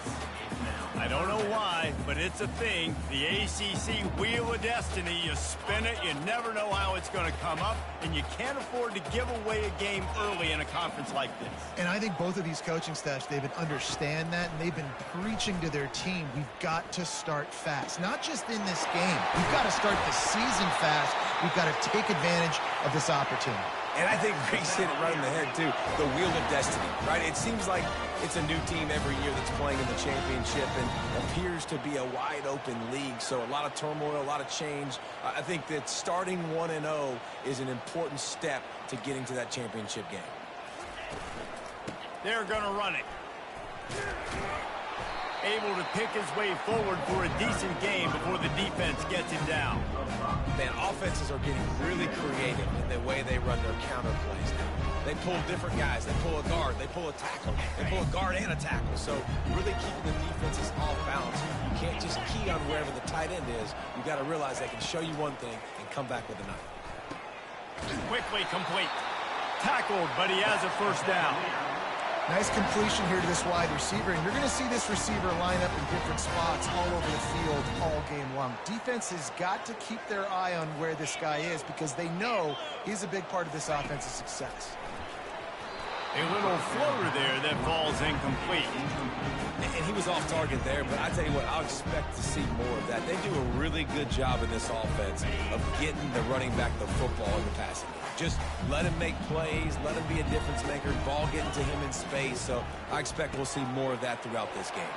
S8: I don't know why, but it's a thing. The ACC Wheel of Destiny, you spin it, you never know how it's going to come up, and you can't afford to give away a game early in a conference like this.
S10: And I think both of these coaching staffs, David, understand that, and they've been preaching to their team, we've got to start fast. Not just in this game. We've got to start the season fast. We've got to take advantage of this opportunity.
S9: And I think Reese hit it right in the head, too. The Wheel of Destiny, right? It seems like it's a new team every year that's playing in the championship and appears to be a wide-open league. So a lot of turmoil, a lot of change. I think that starting 1-0 is an important step to getting to that championship game.
S8: They're going to run it. Able to pick his way forward for a decent game before the defense gets him down.
S9: Man, offenses are getting really creative in the way they run their counter plays now. They pull different guys. They pull a guard. They pull a tackle. They pull a guard and a tackle. So really keeping the defenses off balance. You can't just key on wherever the tight end is. You got to realize they can show you one thing and come back with another.
S8: Quickly complete. Tackled, but he has a first down.
S10: Nice completion here to this wide receiver, and you're going to see this receiver line up in different spots all over the field all game long. Defense has got to keep their eye on where this guy is because they know he's a big part of this offense's success.
S8: A little floater there that falls incomplete.
S9: And he was off target there, but I tell you what, I'll expect to see more of that. They do a really good job in this offense of getting the running back the football in the passing game. Just let him make plays, let him be a difference maker, ball getting to him in space. So I expect we'll see more of that throughout this game.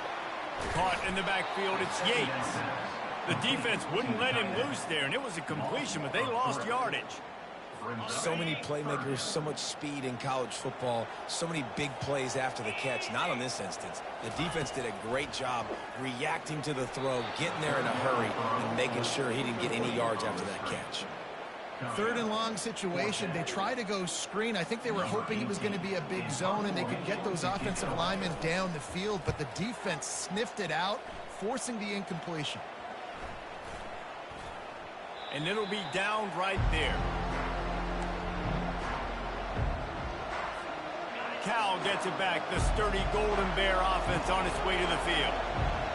S8: Caught in the backfield, it's Yates. The defense wouldn't let him loose there, and it was a completion, but they lost yardage.
S9: So many playmakers, so much speed in college football, so many big plays after the catch. Not on this instance. The defense did a great job reacting to the throw, getting there in a hurry, and making sure he didn't get any yards after that catch.
S10: 3rd and long situation. They try to go screen. I think they were hoping it was going to be a big zone and they could get those offensive linemen down the field, but the defense sniffed it out, forcing the incompletion.
S8: And it'll be down right there. Cal gets it back. The sturdy Golden Bear offense on its way to the field.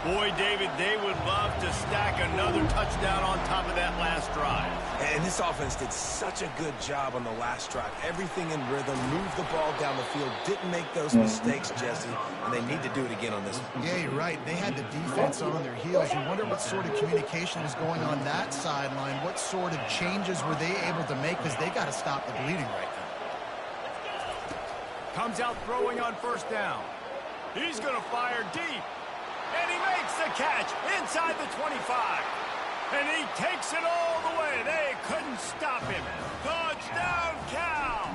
S8: Boy, David, they would love to stack another touchdown on top of that last drive.
S9: And this offense did such a good job on the last drive. Everything in rhythm, moved the ball down the field, didn't make those mistakes, Jesse, and they need to do it again on this one.
S10: Yeah, you're right. They had the defense on their heels. You wonder what sort of communication was going on that sideline. What sort of changes were they able to make because they got to stop the bleeding right now.
S8: Comes out throwing on first down. He's going to fire deep. And he makes the catch inside the 25. And he takes it all the way. They couldn't stop him. Touchdown, Cal!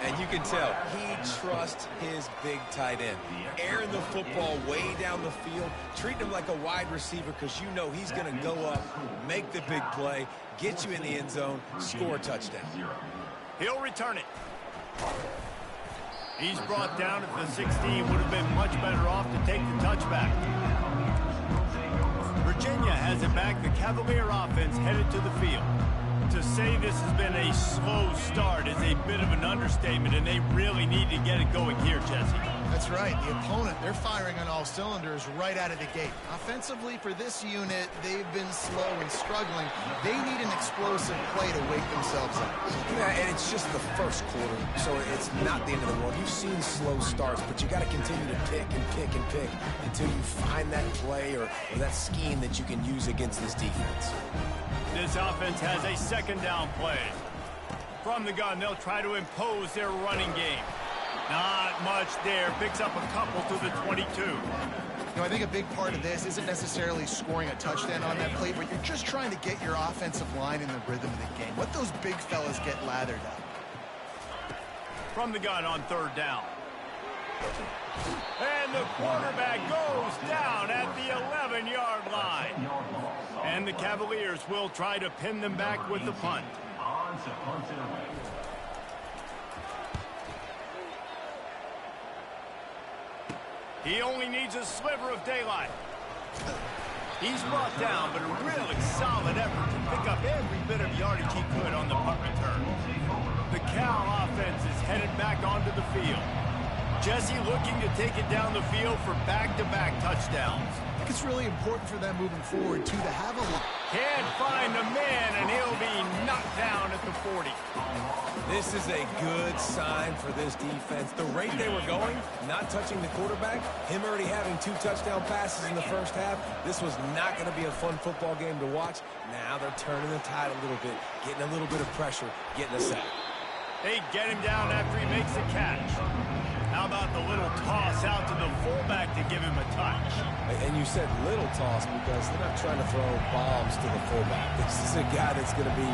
S9: And you can tell he trusts his big tight end. Airing the football way down the field, treating him like a wide receiver because you know he's going to go up, make the big play, get you in the end zone, score a touchdown.
S8: He'll return it. He's brought down at the 16. Would have been much better off to take the touchback. Virginia has it back. The Cavalier offense headed to the field. To say this has been a slow start is a bit of an understatement, and they really need to get it going here, Jesse.
S10: That's right. The opponent, they're firing on all cylinders right out of the gate. Offensively, for this unit, they've been slow and struggling. They need an explosive play to wake themselves up.
S9: Yeah, and it's just the first quarter, so it's not the end of the world. You've seen slow starts, but you got to continue to pick and pick and pick until you find that play or that scheme that you can use against this defense.
S8: This offense has a second down play. From the gun, they'll try to impose their running game. Not much there. Picks up a couple to the 22.
S10: You know, I think a big part of this isn't necessarily scoring a touchdown on that play, but you're just trying to get your offensive line in the rhythm of the game. Let those big fellas get lathered up.
S8: From the gun on third down. And the quarterback goes down at the 11-yard line. And the Cavaliers will try to pin them back with the punt. He only needs a sliver of daylight. He's brought down, but a really solid effort to pick up every bit of yardage he could on the punt return. The Cal offense is headed back onto the field. Jesse looking to take it down the field for back-to-back touchdowns.
S10: I think it's really important for them moving forward, too, to have a...
S8: Can't find the man, and he'll be knocked down at the 40.
S9: This is a good sign for this defense. The rate they were going, not touching the quarterback, him already having 2 touchdown passes in the first half, this was not going to be a fun football game to watch. Now they're turning the tide a little bit, getting a little bit of pressure, getting a sack.
S8: They get him down after he makes the catch. How about the little toss out to the fullback to give him a touch?
S9: And you said little toss because they're not trying to throw bombs to the fullback. This is a guy that's going to be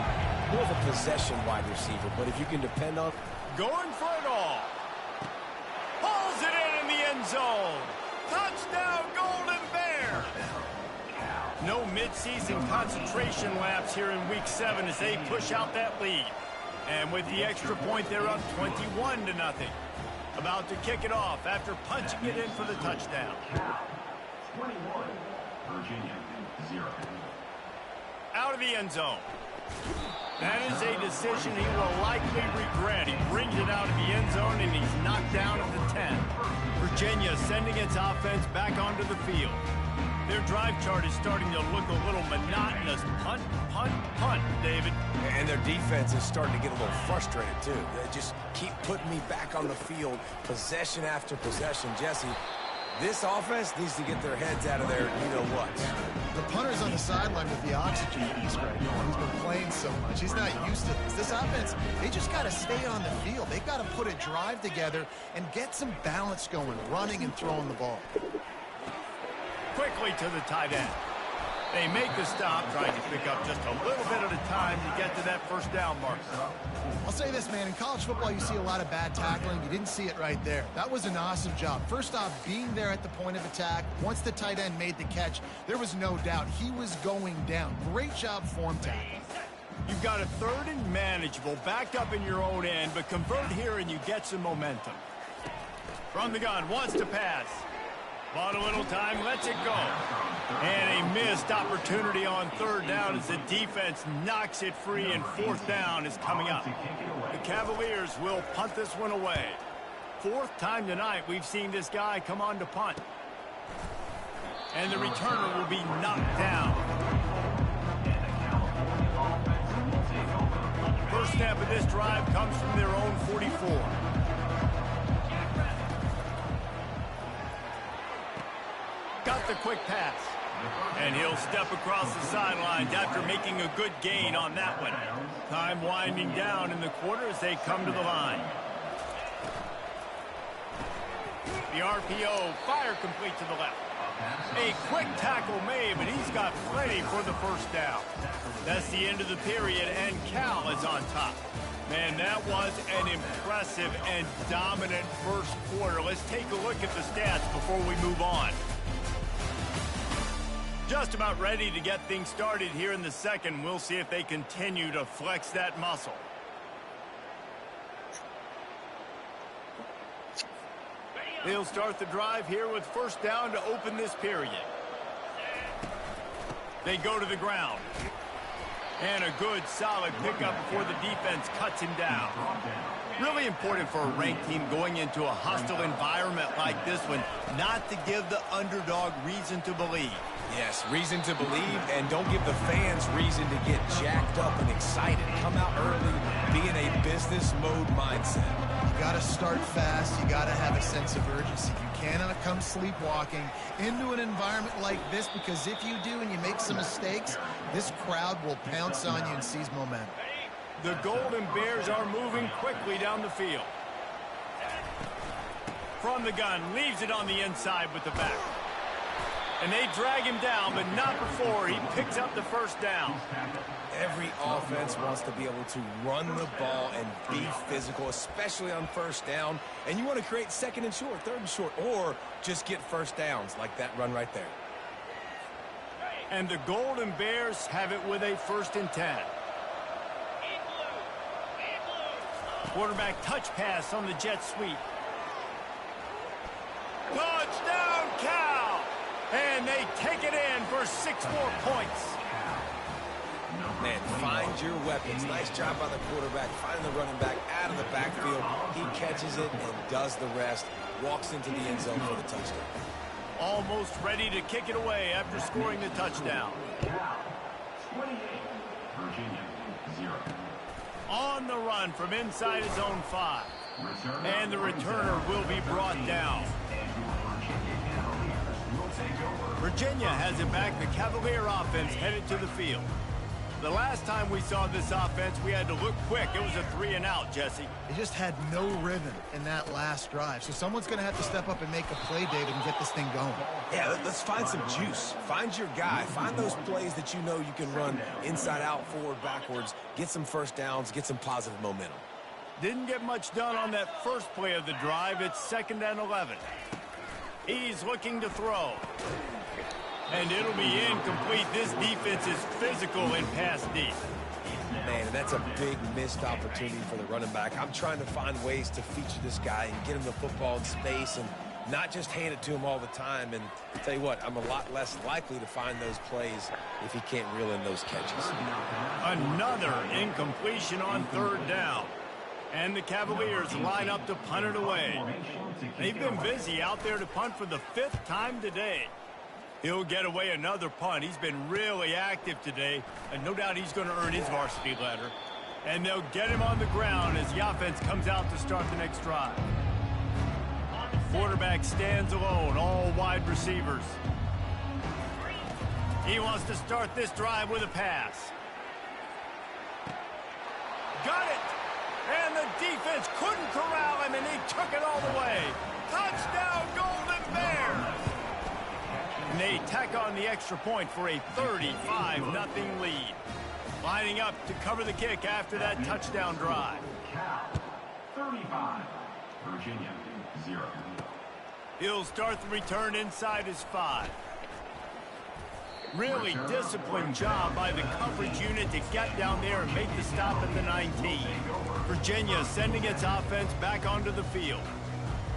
S9: more of a possession wide receiver, but if you can depend on...
S8: Going for it all. Pulls it in the end zone. Touchdown, Golden Bears. No midseason concentration laps here in Week 7 as they push out that lead. And with the extra point, they're up 21-0. About to kick it off after punching it in for the touchdown.
S3: 21, Virginia, 0.
S8: Out of the end zone. That is a decision he will likely regret. He brings it out of the end zone, and he's knocked down at the 10. Virginia sending its offense back onto the field. Their drive chart is starting to look a little monotonous. Punt, punt, punt, David.
S9: And their defense is starting to get a little frustrated, too. They just keep putting me back on the field, possession after possession. Jesse, this offense needs to get their heads out of their you-know-what.
S10: The punter's on the sideline with the oxygen mask right now. He's been playing so much. He's not used to this. This offense, they just got to stay on the field. They've got to put a drive together and get some balance going, running and throwing the ball.
S8: Quickly to the tight end. They make the stop, trying to pick up just a little bit at a time to get to that first down marker.
S10: I'll say this, man. In college football, you see a lot of bad tackling. You didn't see it right there. That was an awesome job. First off, being there at the point of attack. Once the tight end made the catch, there was no doubt he was going down. Great job form tackling.
S8: You've got a third and manageable, backed up in your own end, but convert here and you get some momentum. From the gun, wants to pass. Bought a little time, lets it go. And a missed opportunity on third down as the defense knocks it free, and fourth down is coming up. The Cavaliers will punt this one away. Fourth time tonight we've seen this guy come on to punt. And the returner will be knocked down. First snap of this drive comes from their own 44. Got the quick pass. And he'll step across the sidelines after making a good gain on that one. Time winding down in the quarter as they come to the line. The RPO, fire complete to the left. A quick tackle made, but he's got plenty for the first down. That's the end of the period, and Cal is on top. Man, that was an impressive and dominant first quarter. Let's take a look at the stats before we move on. Just about ready to get things started here in the second. We'll see if they continue to flex that muscle. They'll start the drive here with first down to open this period. They go to the ground. And a good, solid pickup before the defense cuts him down. Really important for a ranked team going into a hostile environment like this one, not to give the underdog reason to believe.
S9: Yes, reason to believe, and don't give the fans reason to get jacked up and excited. Come out early, be in a business mode mindset.
S10: You got to start fast. You got to have a sense of urgency. You cannot come sleepwalking into an environment like this, because if you do and you make some mistakes, this crowd will pounce on you and seize momentum.
S8: The Golden Bears are moving quickly down the field. From the gun, leaves it on the inside with the back. And they drag him down, but not before he picks up the first down.
S9: Every offense wants to be able to run the ball and be physical, especially on first down. And you want to create second and short, third and short, or just get first downs like that run right there.
S8: And the Golden Bears have it with a 1st and 10. Quarterback touch pass on the jet sweep. Touchdown, Cal! And they take it in for 6 more points.
S9: Man, find your weapons. Nice job by the quarterback, finding the running back out of the backfield. He catches it and does the rest. Walks into the end zone for the touchdown.
S8: Almost ready to kick it away after scoring the touchdown.
S3: 28, Virginia, 0.
S8: On the run from inside his own 5. And the returner will be brought down. Virginia has it back. The Cavalier offense headed to the field. The last time we saw this offense, we had to look quick. It was a 3-and-out, Jesse.
S10: They just had no rhythm in that last drive. So someone's going to have to step up and make a play, David, and get this thing going.
S9: Yeah, let's find some juice. Find your guy. Find those plays that you know you can run inside out, forward, backwards. Get some first downs. Get some positive momentum.
S8: Didn't get much done on that first play of the drive. It's 2nd and 11. He's looking to throw. And it'll be incomplete. This defense is physical in pass deep.
S9: Man, and that's a big missed opportunity for the running back. I'm trying to find ways to feature this guy and get him the football in space and not just hand it to him all the time. And I'll tell you what, I'm a lot less likely to find those plays if he can't reel in those catches.
S8: Another incompletion on 3rd down. And the Cavaliers line up to punt it away. They've been busy out there to punt for the 5th time today. He'll get away another punt. He's been really active today, and no doubt he's going to earn his varsity letter. And they'll get him on the ground as the offense comes out to start the next drive. Quarterback stands alone, all wide receivers. He wants to start this drive with a pass. Got it! And the defense couldn't corral him, and he took it all the way. Touchdown, Golden Bears! And they tack on the extra point for a 35-0 lead. Lining up to cover the kick after that touchdown drive.
S3: Cal, 35, Virginia, 0.
S8: He'll start the return inside his 5. Really disciplined job by the coverage unit to get down there and make the stop at the 19. Virginia sending its offense back onto the field.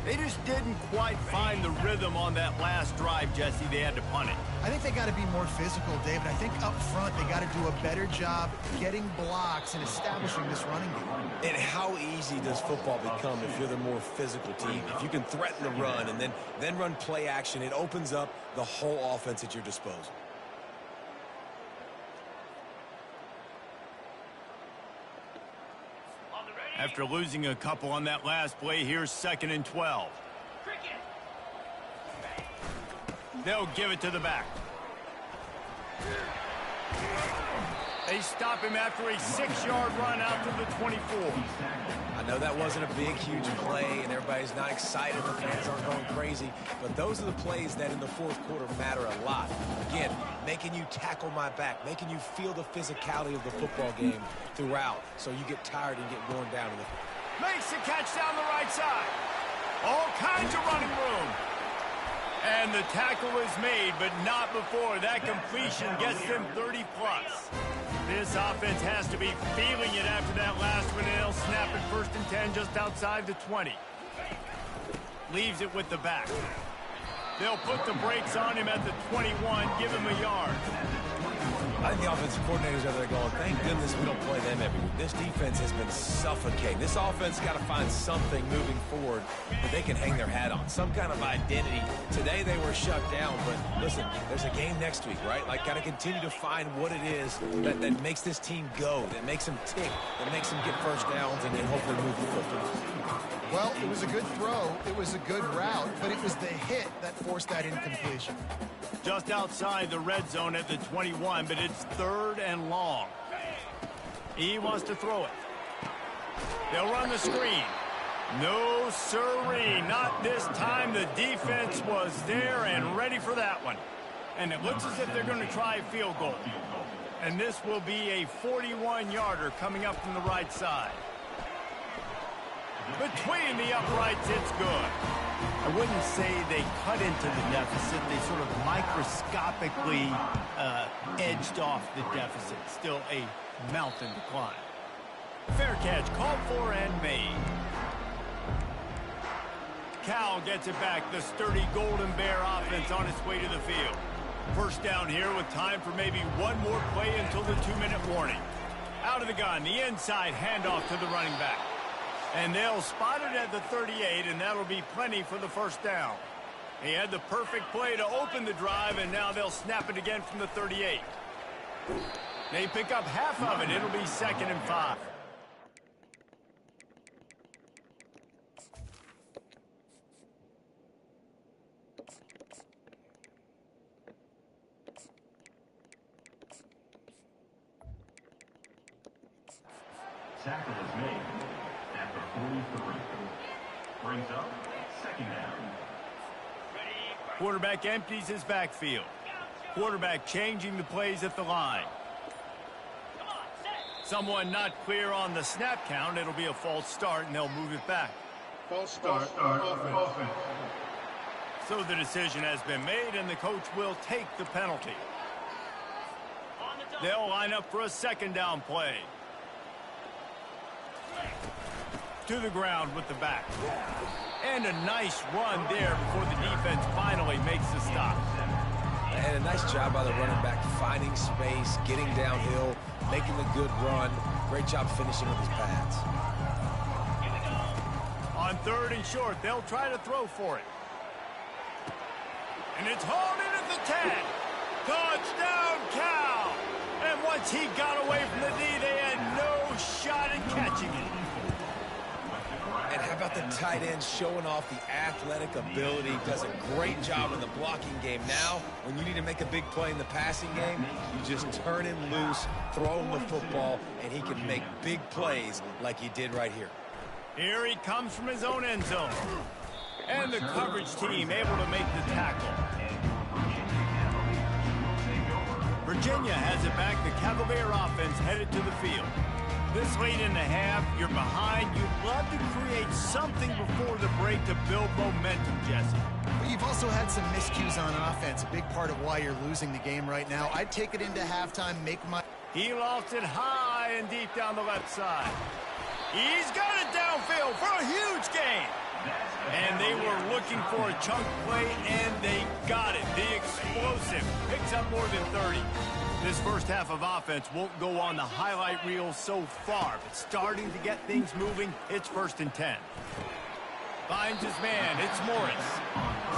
S8: They just didn't quite find the rhythm on that last drive, Jesse. They had to punt it.
S10: I think they got to be more physical, David. I think up front they got to do a better job getting blocks and establishing this running game.
S9: And how easy does football become if you're the more physical team? If you can threaten the run and then run play action, it opens up the whole offense at your disposal.
S8: After losing a couple on that last play, here's 2nd and 12. They'll give it to the back. They stop him after a 6-yard run out to the 24.
S9: I know that wasn't a big, huge play, and everybody's not excited. The fans aren't going crazy. But those are the plays that in the 4th quarter matter a lot. Again, making you tackle my back, making you feel the physicality of the football game throughout so you get tired and get worn down.
S8: Makes the catch down the right side. All kinds of running room. And the tackle is made, but not before that completion gets them 30-plus. This offense has to be feeling it after that last one. They'll snap it 1st and 10 just outside the 20. Leaves it with the back. They'll put the brakes on him at the 21, give him a yard.
S9: I think the offensive coordinators are there going, thank goodness we don't play them every week. This defense has been suffocating. This offense got to find something moving forward that they can hang their hat on, some kind of identity. Today they were shut down, but listen, there's a game next week, right? Like, got to continue to find what it is that makes this team go, that makes them tick, that makes them get first downs, and then hopefully move the football.
S10: Well, it was a good throw, it was a good route, but it was the hit that forced that incompletion.
S8: Just outside the red zone at the 21, but it's 3rd and long. He wants to throw it. They'll run the screen. No siree, not this time. The defense was there and ready for that one. And it looks as if they're going to try a field goal. And this will be a 41-yarder coming up from the right side. Between the uprights, it's good.
S11: I wouldn't say they cut into the deficit. They sort of microscopically edged off the deficit. Still a mountain to climb.
S8: Fair catch called for and made. Cal gets it back. The sturdy Golden Bear offense on its way to the field. First down here with time for maybe one more play until the 2-minute warning. Out of the gun, the inside handoff to the running back. And they'll spot it at the 38, and that'll be plenty for the first down. He had the perfect play to open the drive, and now they'll snap it again from the 38. They pick up half of it. It'll be 2nd and 5.
S3: Tackle is made at the 43. Brings up 2nd down.
S8: Quarterback empties his backfield. Quarterback changing the plays at the line. Someone not clear on the snap count. It'll be a false start, and they'll move it back.
S3: False start offense.
S8: So the decision has been made, and the coach will take the penalty. They'll line up for a 2nd down play. To the ground with the back. And a nice run there before the defense finally makes the stop.
S9: And a nice job by the running back, finding space, getting downhill, making a good run. Great job finishing with his pads.
S8: On 3rd and short, they'll try to throw for it. And it's hauled in at the 10. Touchdown, Cal! And once he got away from the D, they had no shot at catching it.
S9: And how about the tight end showing off the athletic ability? Does a great job in the blocking game. Now, when you need to make a big play in the passing game, you just turn him loose, throw him the football, and he can make big plays like he did right here.
S8: Here he comes from his own end zone. And the coverage team able to make the tackle. Virginia has it back. The Cavalier offense headed to the field. This late in the half, you're behind. You'd love to create something before the break to build momentum, Jesse.
S10: But you've also had some miscues on offense, a big part of why you're losing the game right now. I'd take it into halftime, make my...
S8: He lofts it high and deep down the left side. He's got it downfield for a huge gain. And they were looking for a chunk play, and they got it. The explosive picks up more than 30. This first half of offense won't go on the highlight reel so far, but starting to get things moving, it's 1st and 10. Finds his man, it's Morris.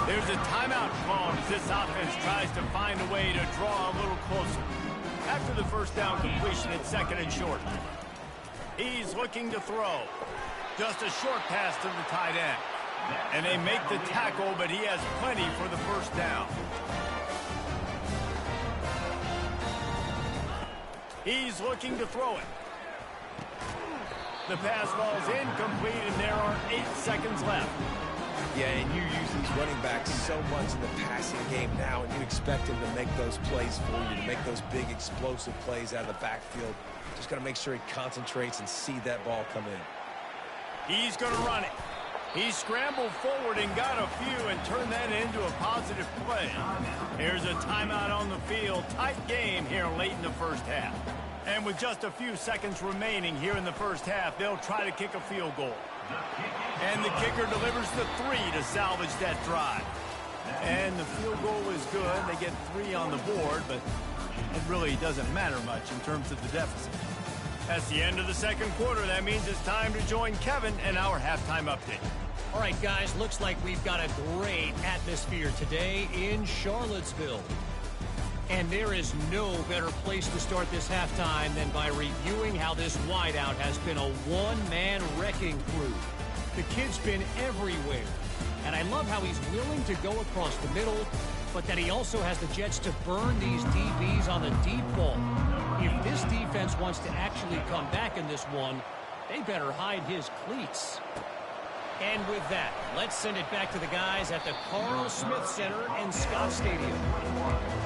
S8: There's a timeout called as this offense tries to find a way to draw a little closer. After the first down completion, it's 2nd and short. He's looking to throw. Just a short pass to the tight end. And they make the tackle, but he has plenty for the first down. He's looking to throw it. The pass falls incomplete, and there are 8 seconds left.
S9: Yeah, and you use these running backs so much in the passing game now, and you expect him to make those plays for you, to make those big explosive plays out of the backfield. Just got to make sure he concentrates and see that ball come in.
S8: He's going to run it. He scrambled forward and got a few and turned that into a positive play. Here's a timeout on the field. Tight game here late in the first half. And with just a few seconds remaining here in the first half, they'll try to kick a field goal. And the kicker delivers the 3 to salvage that drive. And the field goal is good. They get 3 on the board, but it really doesn't matter much in terms of the deficit. That's the end of the second quarter. That means it's time to join Kevin in our halftime update.
S4: All right, guys, looks like we've got a great atmosphere today in Charlottesville. And there is no better place to start this halftime than by reviewing how this wideout has been a one-man wrecking crew. The kid's been everywhere, and I love how he's willing to go across the middle, but that he also has the jets to burn these DBs on the deep ball. If this defense wants to actually come back in this one, they better hide his cleats. And with that, let's send it back to the guys at the Carl Smith Center in Scott Stadium.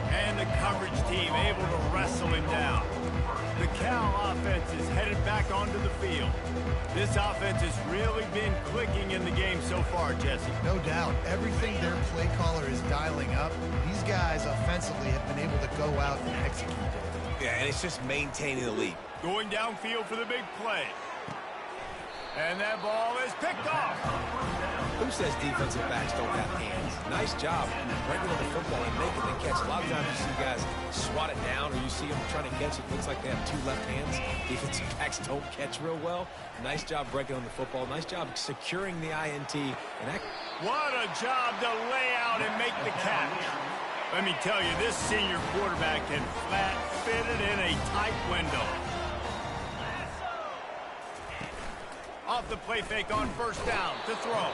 S8: And the coverage team able to wrestle him down. The Cal offense is headed back onto the field. This offense has really been clicking in the game so far, Jesse.
S10: No doubt. Everything their play caller is dialing up, these guys offensively have been able to go out and execute it.
S9: Yeah, and it's just maintaining the lead.
S8: Going downfield for the big play. And that ball is picked off.
S9: Who says defensive backs don't have hands? Nice job breaking on the football and making the catch. A lot of times you see guys swat it down, or you see them trying to catch it. Looks like they have 2 left hands. Defensive backs don't catch real well. Nice job breaking on the football. Nice job securing the INT. And that...
S8: What a job to lay out and make the catch. Let me tell you, this senior quarterback can flat fit it in a tight window. Off the play fake on first down to throw.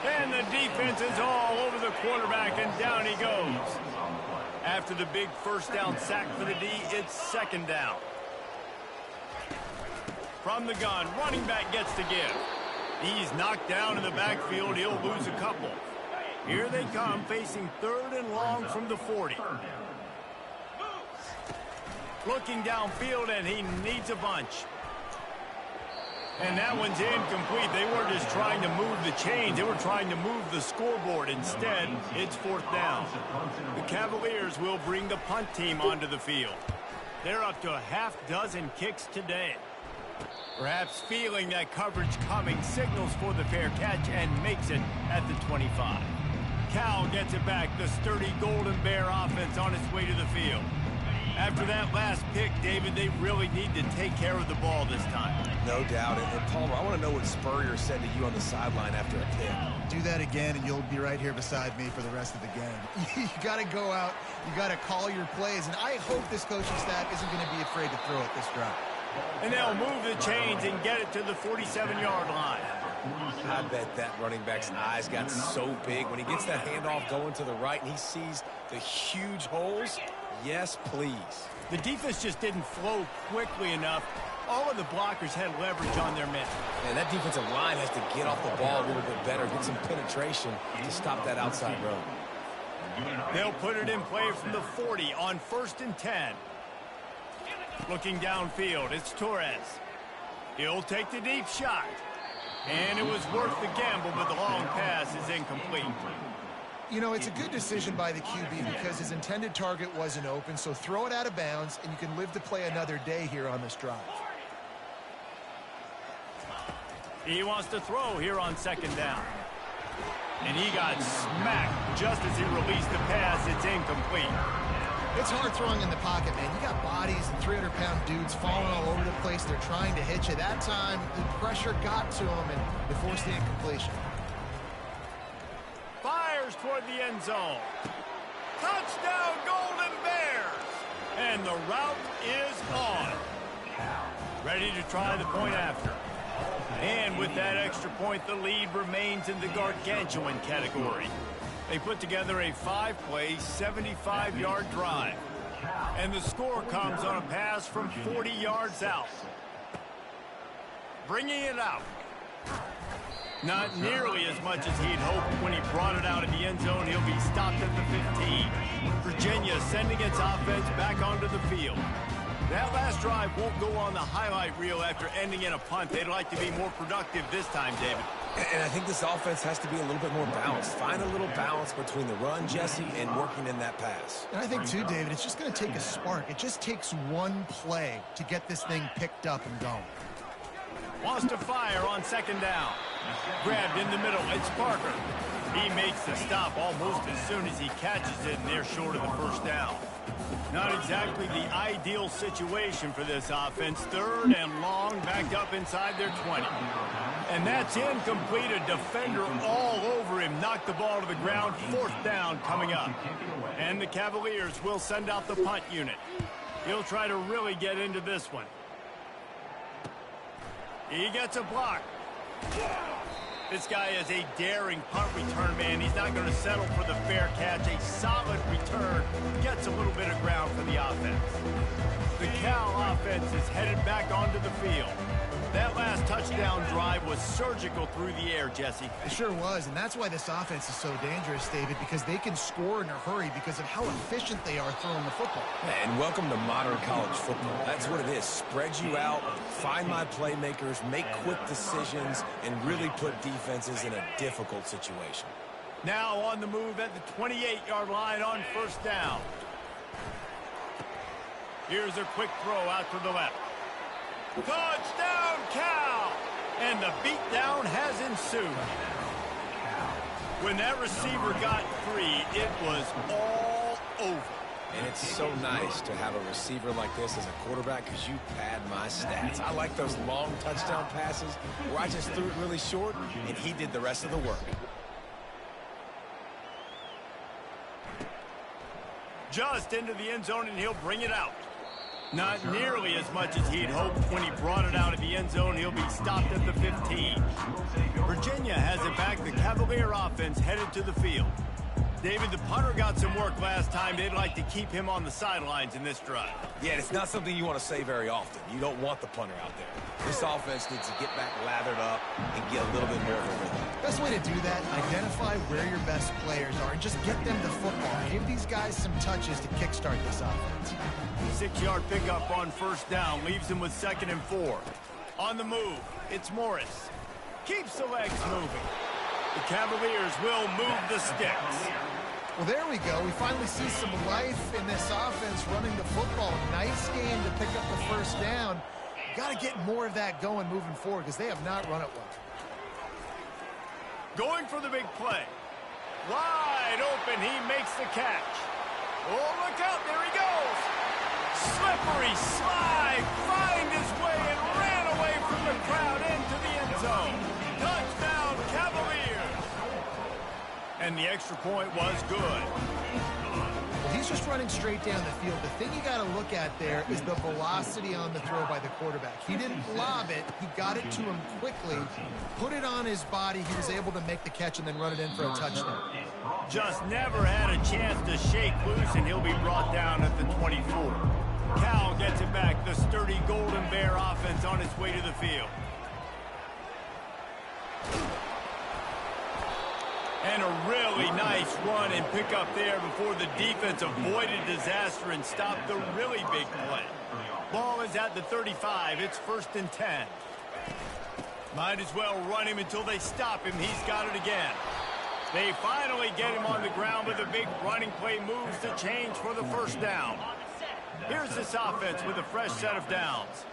S8: And the defense is all over the quarterback, and down he goes. After the big first down sack for the D, it's second down. From the gun, running back gets to give. He's knocked down in the backfield. He'll lose a couple. Here they come, facing 3rd and long from the 40. Looking downfield, and he needs a bunch. And that one's incomplete. They weren't just trying to move the chains. They were trying to move the scoreboard. Instead, it's 4th down. The Cavaliers will bring the punt team onto the field. They're up to a half-dozen kicks today. Perhaps feeling that coverage coming, signals for the fair catch and makes it at the 25. Cal gets it back. The sturdy Golden Bear offense on its way to the field. After that last pick, David, they really need to take care of the ball this time.
S9: No doubt. And Palmer, I want to know what Spurrier said to you on the sideline after a pick.
S10: Do that again, and you'll be right here beside me for the rest of the game. You got to go out. You got to call your plays. And I hope this coaching staff isn't going to be afraid to throw it this drive.
S8: And they'll move the chains and get it to the 47-yard line.
S9: I bet that running back's eyes got so big when he gets that handoff going to the right and he sees the huge holes. Yes, please.
S8: The defense just didn't flow quickly enough. All of the blockers had leverage on their men.
S9: And that defensive line has to get off the ball a little bit better, get some penetration to stop that outside run.
S8: They'll put it in play from the 40 on 1st and 10. Looking downfield, it's Torres. He'll take the deep shot. And it was worth the gamble, but the long pass is incomplete.
S10: You know, it's a good decision by the QB because his intended target wasn't open, so throw it out of bounds, and you can live to play another day here on this drive.
S8: He wants to throw here on 2nd down. And he got smacked just as he released the pass. It's incomplete.
S10: It's hard throwing in the pocket, man. You got bodies and 300-pound dudes falling all over the place. They're trying to hit you. That time, the pressure got to him, and they forced the incompletion.
S8: Fires toward the end zone. Touchdown, Golden Bears! And the route is on. Ready to try the point after. And with that extra point, the lead remains in the gargantuan category. They put together a 5-play, 75-yard drive. And the score comes on a pass from 40 yards out. Bringing it out. Not nearly as much as he'd hoped when he brought it out of the end zone. He'll be stopped at the 15. Virginia sending its offense back onto the field. That last drive won't go on the highlight reel after ending in a punt. They'd like to be more productive this time, David.
S9: And I think this offense has to be a little bit more balanced. Find a little balance between the run, Jesse, and working in that pass.
S10: And I think, too, David, it's just going to take a spark. It just takes one play to get this thing picked up and going.
S8: Wants to fire on second down. Grabbed in the middle. It's Parker. He makes the stop almost as soon as he catches it, and they're short of the first down. Not exactly the ideal situation for this offense. Third and long, backed up inside their 20. And that's incomplete. A defender all over him. Knocked the ball to the ground. Fourth down coming up. And the Cavaliers will send out the punt unit. He'll try to really get into this one. He gets a block. This guy is a daring punt return man. He's not going to settle for the fair catch. A solid return. Gets a little bit of ground for the offense. The Cal offense is headed back onto the field. That last touchdown drive was surgical through the air, Jesse.
S10: It sure was, and that's why this offense is so dangerous, David, because they can score in a hurry because of how efficient they are throwing the football.
S9: And welcome to modern college football. That's what it is. Spread you out, find my playmakers, make quick decisions, and really put defenses in a difficult situation.
S8: Now on the move at the 28-yard line on first down. Here's a quick throw out to the left. Touchdown, Cal! And the beatdown has ensued. When that receiver got free, it was all over.
S9: And it's so nice to have a receiver like this as a quarterback because you pad my stats. I like those long touchdown passes where I just threw it really short and he did the rest of the work.
S8: Just into the end zone, and he'll bring it out. Not nearly as much as he'd hoped. When he brought it out of the end zone, he'll be stopped at the 15. Virginia has it back. The Cavalier offense headed to the field. David, the punter got some work last time. They'd like to keep him on the sidelines in this drive.
S9: Yeah, it's not something you want to say very often. You don't want the punter out there. This offense needs to get back lathered up and get a little bit more of a rhythm.
S10: Best way to do that, identify where your best players are and just get them the football. Give these guys some touches to kickstart this offense.
S8: 6-yard pickup on first down leaves him with 2nd and 4. On the move, it's Morris. Keeps the legs moving. The Cavaliers will move the sticks.
S10: Well, there we go. We finally see some life in this offense running the football. Nice game to pick up the first down. Got to get more of that going moving forward because they have not run it well.
S8: Going for the big play. Wide open, he makes the catch. Oh, look out, there he goes. Slippery slide, find his way and ran away from the crowd into the end zone. Touchdown, Cavaliers. And the extra point was good.
S10: Well, he's just running straight down the field. The thing you got to look at there is the velocity on the throw by the quarterback. He didn't lob it. He got it to him quickly, put it on his body. He was able to make the catch and then run it in for a touchdown.
S8: Just never had a chance to shake loose, and he'll be brought down at the 24. Cal gets it back. The sturdy Golden Bear offense on its way to the field. And a really nice run and pick up there before the defense avoided disaster and stopped the really big play. Ball is at the 35. It's 1st and 10. Might as well run him until they stop him. He's got it again. They finally get him on the ground with a big running play, moves the change for the first down. Here's this offense with a fresh set of downs.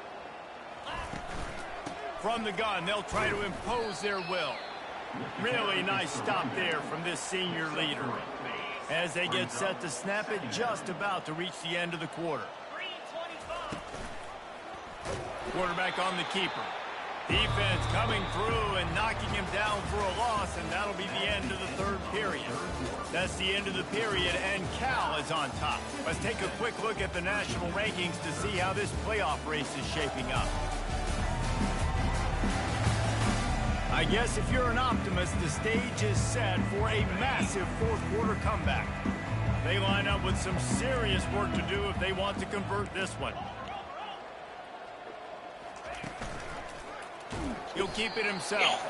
S8: From the gun, they'll try to impose their will. Really nice stop there from this senior leader. As they get set to snap it, just about to reach the end of the quarter. Quarterback on the keeper. Defense coming through and knocking him down for a loss, and that'll be the end of the 3rd period. That's the end of the period, and Cal is on top. Let's take a quick look at the national rankings to see how this playoff race is shaping up. I guess if you're an optimist, the stage is set for a massive 4th quarter comeback. They line up with some serious work to do if they want to convert this one. He'll keep it himself.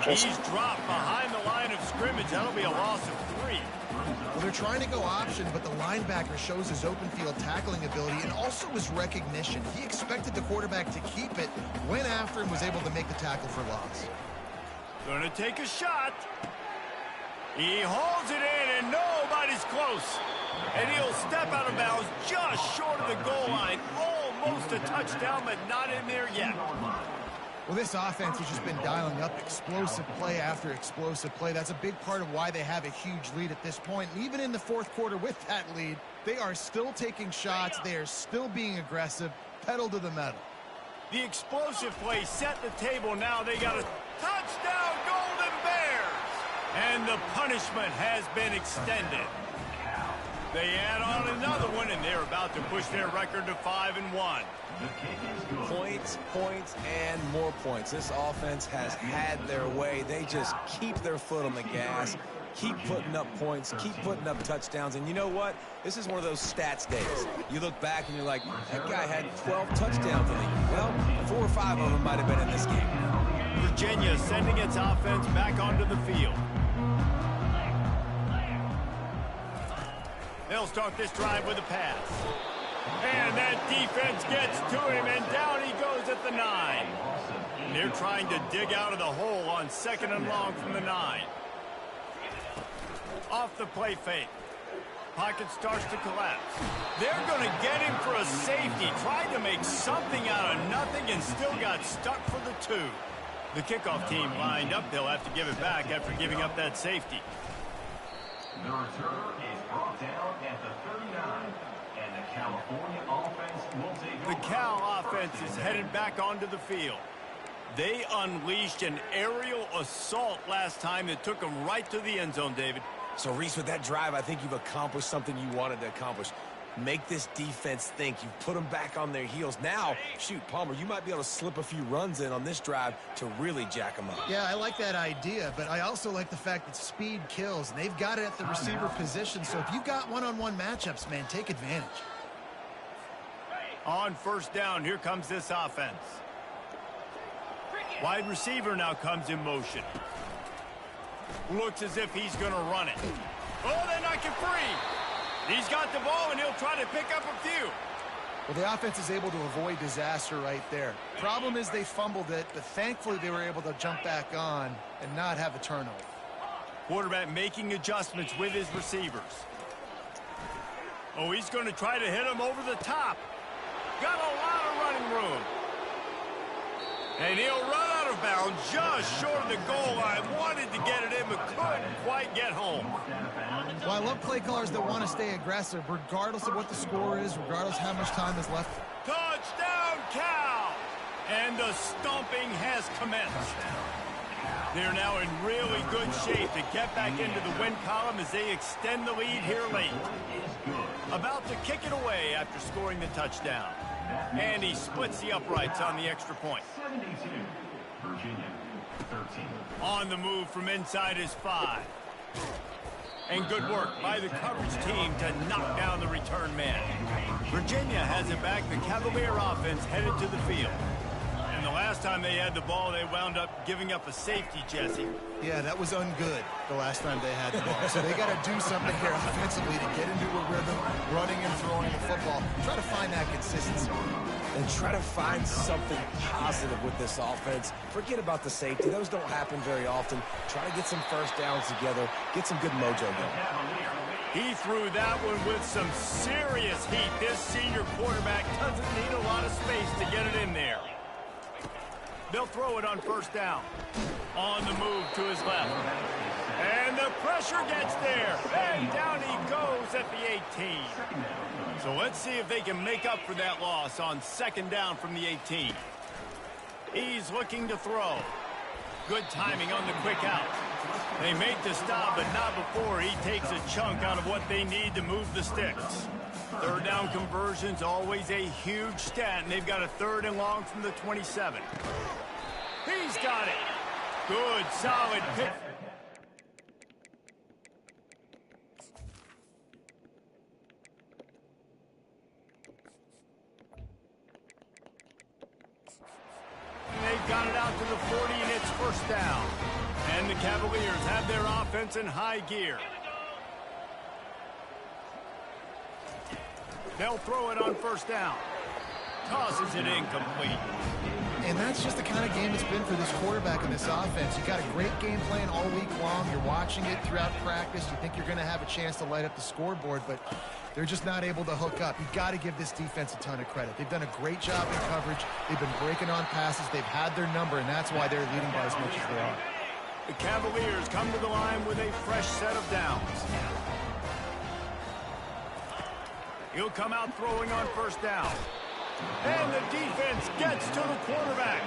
S8: He's dropped behind the line of scrimmage. That'll be a loss of 3.
S10: Well, they're trying to go option, but the linebacker shows his open field tackling ability and also his recognition. He expected the quarterback to keep it, went after him, was able to make the tackle for loss.
S8: Gonna take a shot. He hauls it in, and nobody's close. And he'll step out of bounds just short of the goal line. Almost a touchdown, but not in there yet.
S10: Well, this offense has just been dialing up explosive play after explosive play. That's a big part of why they have a huge lead at this point. And even in the fourth quarter with that lead, they are still taking shots. They are still being aggressive, pedal to the metal.
S8: The explosive play set the table. Now they got a touchdown, Golden Bears! And the punishment has been extended. They add on another one, and they're about to push their record to 5-1.
S9: Points, points, and more points. This offense has had their way. They just keep their foot on the gas, keep putting up points, keep putting up touchdowns. And you know what? This is one of those stats days. You look back and you're like, that guy had 12 touchdowns in the year. Well, 4 or 5 of them might have been in this game.
S8: Virginia sending its offense back onto the field. They'll start this drive with a pass. And that defense gets to him, and down he goes at the 9. And they're trying to dig out of the hole on 2nd and long from the 9. Off the play fake. Pocket starts to collapse. They're going to get him for a safety. Tried to make something out of nothing and still got stuck for the 2. The kickoff team lined up. They'll have to give it back after giving up that safety.
S3: The return is brought down at the 39. And the California offense will take over.
S8: The Cal offense is headed back onto the field. They unleashed an aerial assault last time that took them right to the end zone, David.
S9: So, Reese, with that drive, I think you've accomplished something you wanted to accomplish. Make this defense think. You've put them back on their heels. Now, shoot, Palmer, you might be able to slip a few runs in on this drive to really jack them up.
S10: Yeah, I like that idea, but I also like the fact that speed kills, and they've got it at the receiver position. So if you've got one-on-one matchups, man, take advantage.
S8: On 1st down, here comes this offense. Wide receiver now comes in motion. Looks as if he's going to run it. Oh, they knock it free. He's got the ball, and he'll try to pick up a few.
S10: Well, the offense is able to avoid disaster right there. Problem is they fumbled it, but thankfully they were able to jump back on and not have a turnover.
S8: Quarterback making adjustments with his receivers. Oh, he's going to try to hit him over the top. Got a lot of running room. And he'll run out of bounds just short of the goal line. Wanted to get it in, but couldn't quite get home.
S10: Well, I love play callers that want to stay aggressive, regardless of what the score is, regardless how much time is left.
S8: Touchdown, Cal! And the stomping has commenced. They're now in really good shape to get back into the win column as they extend the lead here late. About to kick it away after scoring the touchdown. And he splits the uprights on the extra point.
S3: 72, Virginia, 13.
S8: On the move from inside his 5. And good work by the coverage team to knock down the return man. Virginia has it back. The Cavalier offense headed to the field. And the last time they had the ball, they wound up giving up a safety, Jesse.
S10: Yeah, that was ungood the last time they had the ball. So they got to do something here offensively to get into a rhythm, running and throwing the football. Try to find that consistency.
S9: And try to find something positive with this offense. Forget about the safety. Those don't happen very often. Try to get some first downs together. Get some good mojo going.
S8: He threw that one with some serious heat. This senior quarterback doesn't need a lot of space to get it in there. They'll throw it on 1st down. On the move to his left. And the pressure gets there. And down he goes at the 18. So let's see if they can make up for that loss on 2nd down from the 18. He's looking to throw. Good timing on the quick out. They make the stop, but not before he takes a chunk out of what they need to move the sticks. 3rd down conversion's always a huge stat, and they've got a 3rd and long from the 27. He's got it. Good, solid pick. They've got it out to the 40, and it's 1st down. And the Cavaliers have their offense in high gear. They'll throw it on 1st down. Tosses it incomplete.
S10: And that's just the kind of game it's been for this quarterback and this offense. You got a great game plan all week long. You're watching it throughout practice. You think you're going to have a chance to light up the scoreboard, but they're just not able to hook up. You've got to give this defense a ton of credit. They've done a great job in coverage. They've been breaking on passes. They've had their number, and that's why they're leading by as much as they are.
S8: The Cavaliers come to the line with a fresh set of downs. He'll come out throwing on first down. And the defense gets to the quarterback.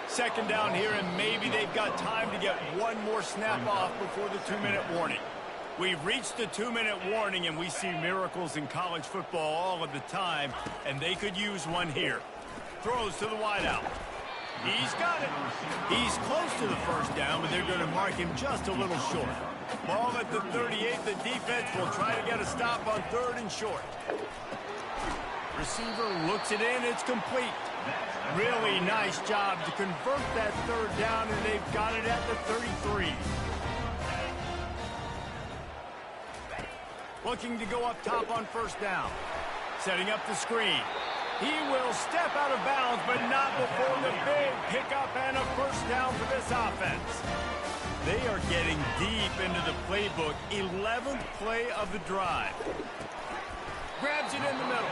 S8: Second down here, and maybe they've got time to get one more snap off before the 2-minute warning. We've reached the 2-minute warning, and we see miracles in college football all of the time, and they could use one here. Throws to the wideout. He's got it. He's close to the first down, but they're going to mark him just a little short. Ball at the 38. The defense will try to get a stop on 3rd and short. Receiver looks it in. It's complete. Really nice job to convert that 3rd down, and they've got it at the 33. Looking to go up top on first down. Setting up the screen. He will step out of bounds, but not before the big pickup and a first down for this offense. They are getting deep into the playbook. 11th play of the drive. Grabs it in the middle.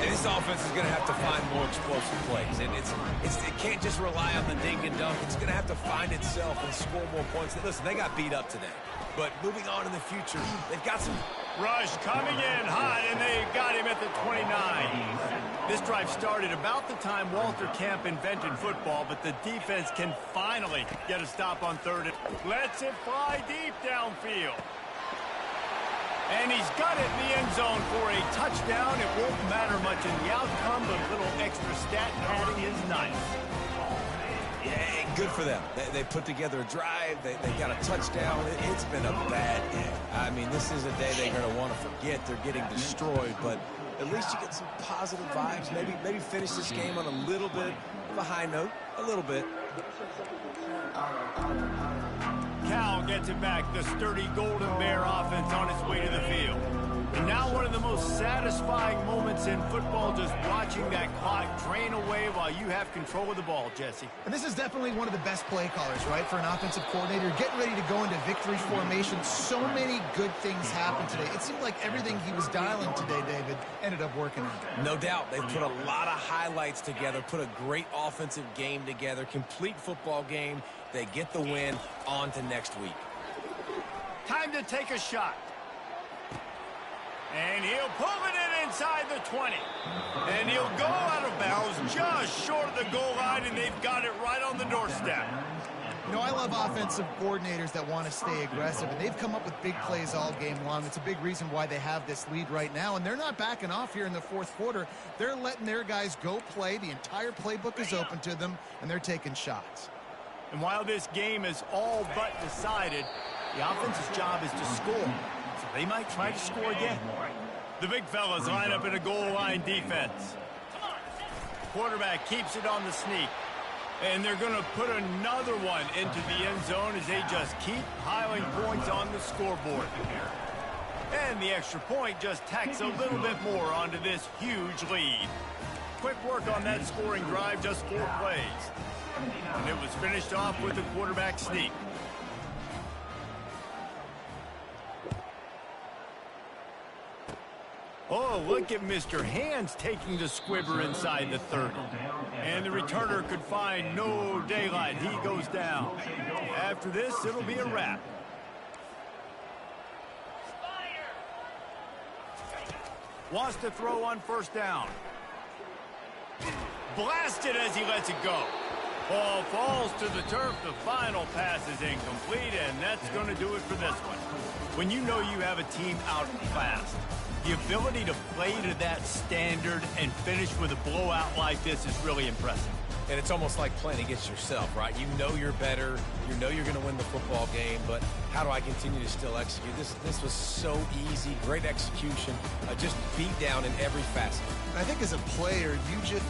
S9: And this offense is going to have to find more explosive plays. And it can't just rely on the dink and dunk. It's going to have to find itself and score more points. Listen, they got beat up today. But moving on in the future, they've got some...
S8: Rush coming in hot, and they got him at the 29. This drive started about the time Walter Camp invented football, but the defense can finally get a stop on 3rd. Lets it fly deep downfield. And he's got it in the end zone for a touchdown. It won't matter much in the outcome, but a little extra stat padding is nice.
S9: Yeah, good for them. They put together a drive. They got a touchdown. It's been a bad day. I mean, this is a day they're going to want to forget. They're getting destroyed, but at least you get some positive vibes. Maybe finish this game on a little bit of a high note. A little bit.
S8: Cal gets it back. The sturdy Golden Bear offense on its way to the field. And now one of the most satisfying moments in football, just watching that clock drain away while you have control of the ball, Jesse.
S10: And this is definitely one of the best play callers, right, for an offensive coordinator. Getting ready to go into victory formation. So many good things happened today. It seemed like everything he was dialing today, David, ended up working out.
S9: No doubt. They've put a lot of highlights together, put a great offensive game together, complete football game. They get the win. On to next week.
S8: Time to take a shot. And he'll pull it in inside the 20. And he'll go out of bounds just short of the goal line, and they've got it right on the doorstep.
S10: You know, I love offensive coordinators that want to stay aggressive, and they've come up with big plays all game long. It's a big reason why they have this lead right now, and they're not backing off here in the 4th quarter. They're letting their guys go play. The entire playbook is open to them, and they're taking shots.
S8: And while this game is all but decided, the offense's job is to score. So they might try to score again. The big fellas line up in a goal line defense. Quarterback keeps it on the sneak. And they're going to put another one into the end zone as they just keep piling points on the scoreboard. And the extra point just tacks a little bit more onto this huge lead. Quick work on that scoring drive, just 4 plays. And it was finished off with a quarterback sneak. Oh, look at Mr. Hands taking the squibber inside the 30. And the returner could find no daylight. He goes down. After this, it'll be a wrap. Wants to throw on first down. Blasted as he lets it go. Ball falls to the turf. The final pass is incomplete, and that's going to do it for this one. When you know you have a team out fast, the ability to play to that standard and finish with a blowout like this is really impressive.
S9: And it's almost like playing against yourself, right? You know you're better. You know you're going to win the football game, but how do I continue to still execute? This was so easy. Great execution. Just beat down in every facet.
S10: I think as a player, you just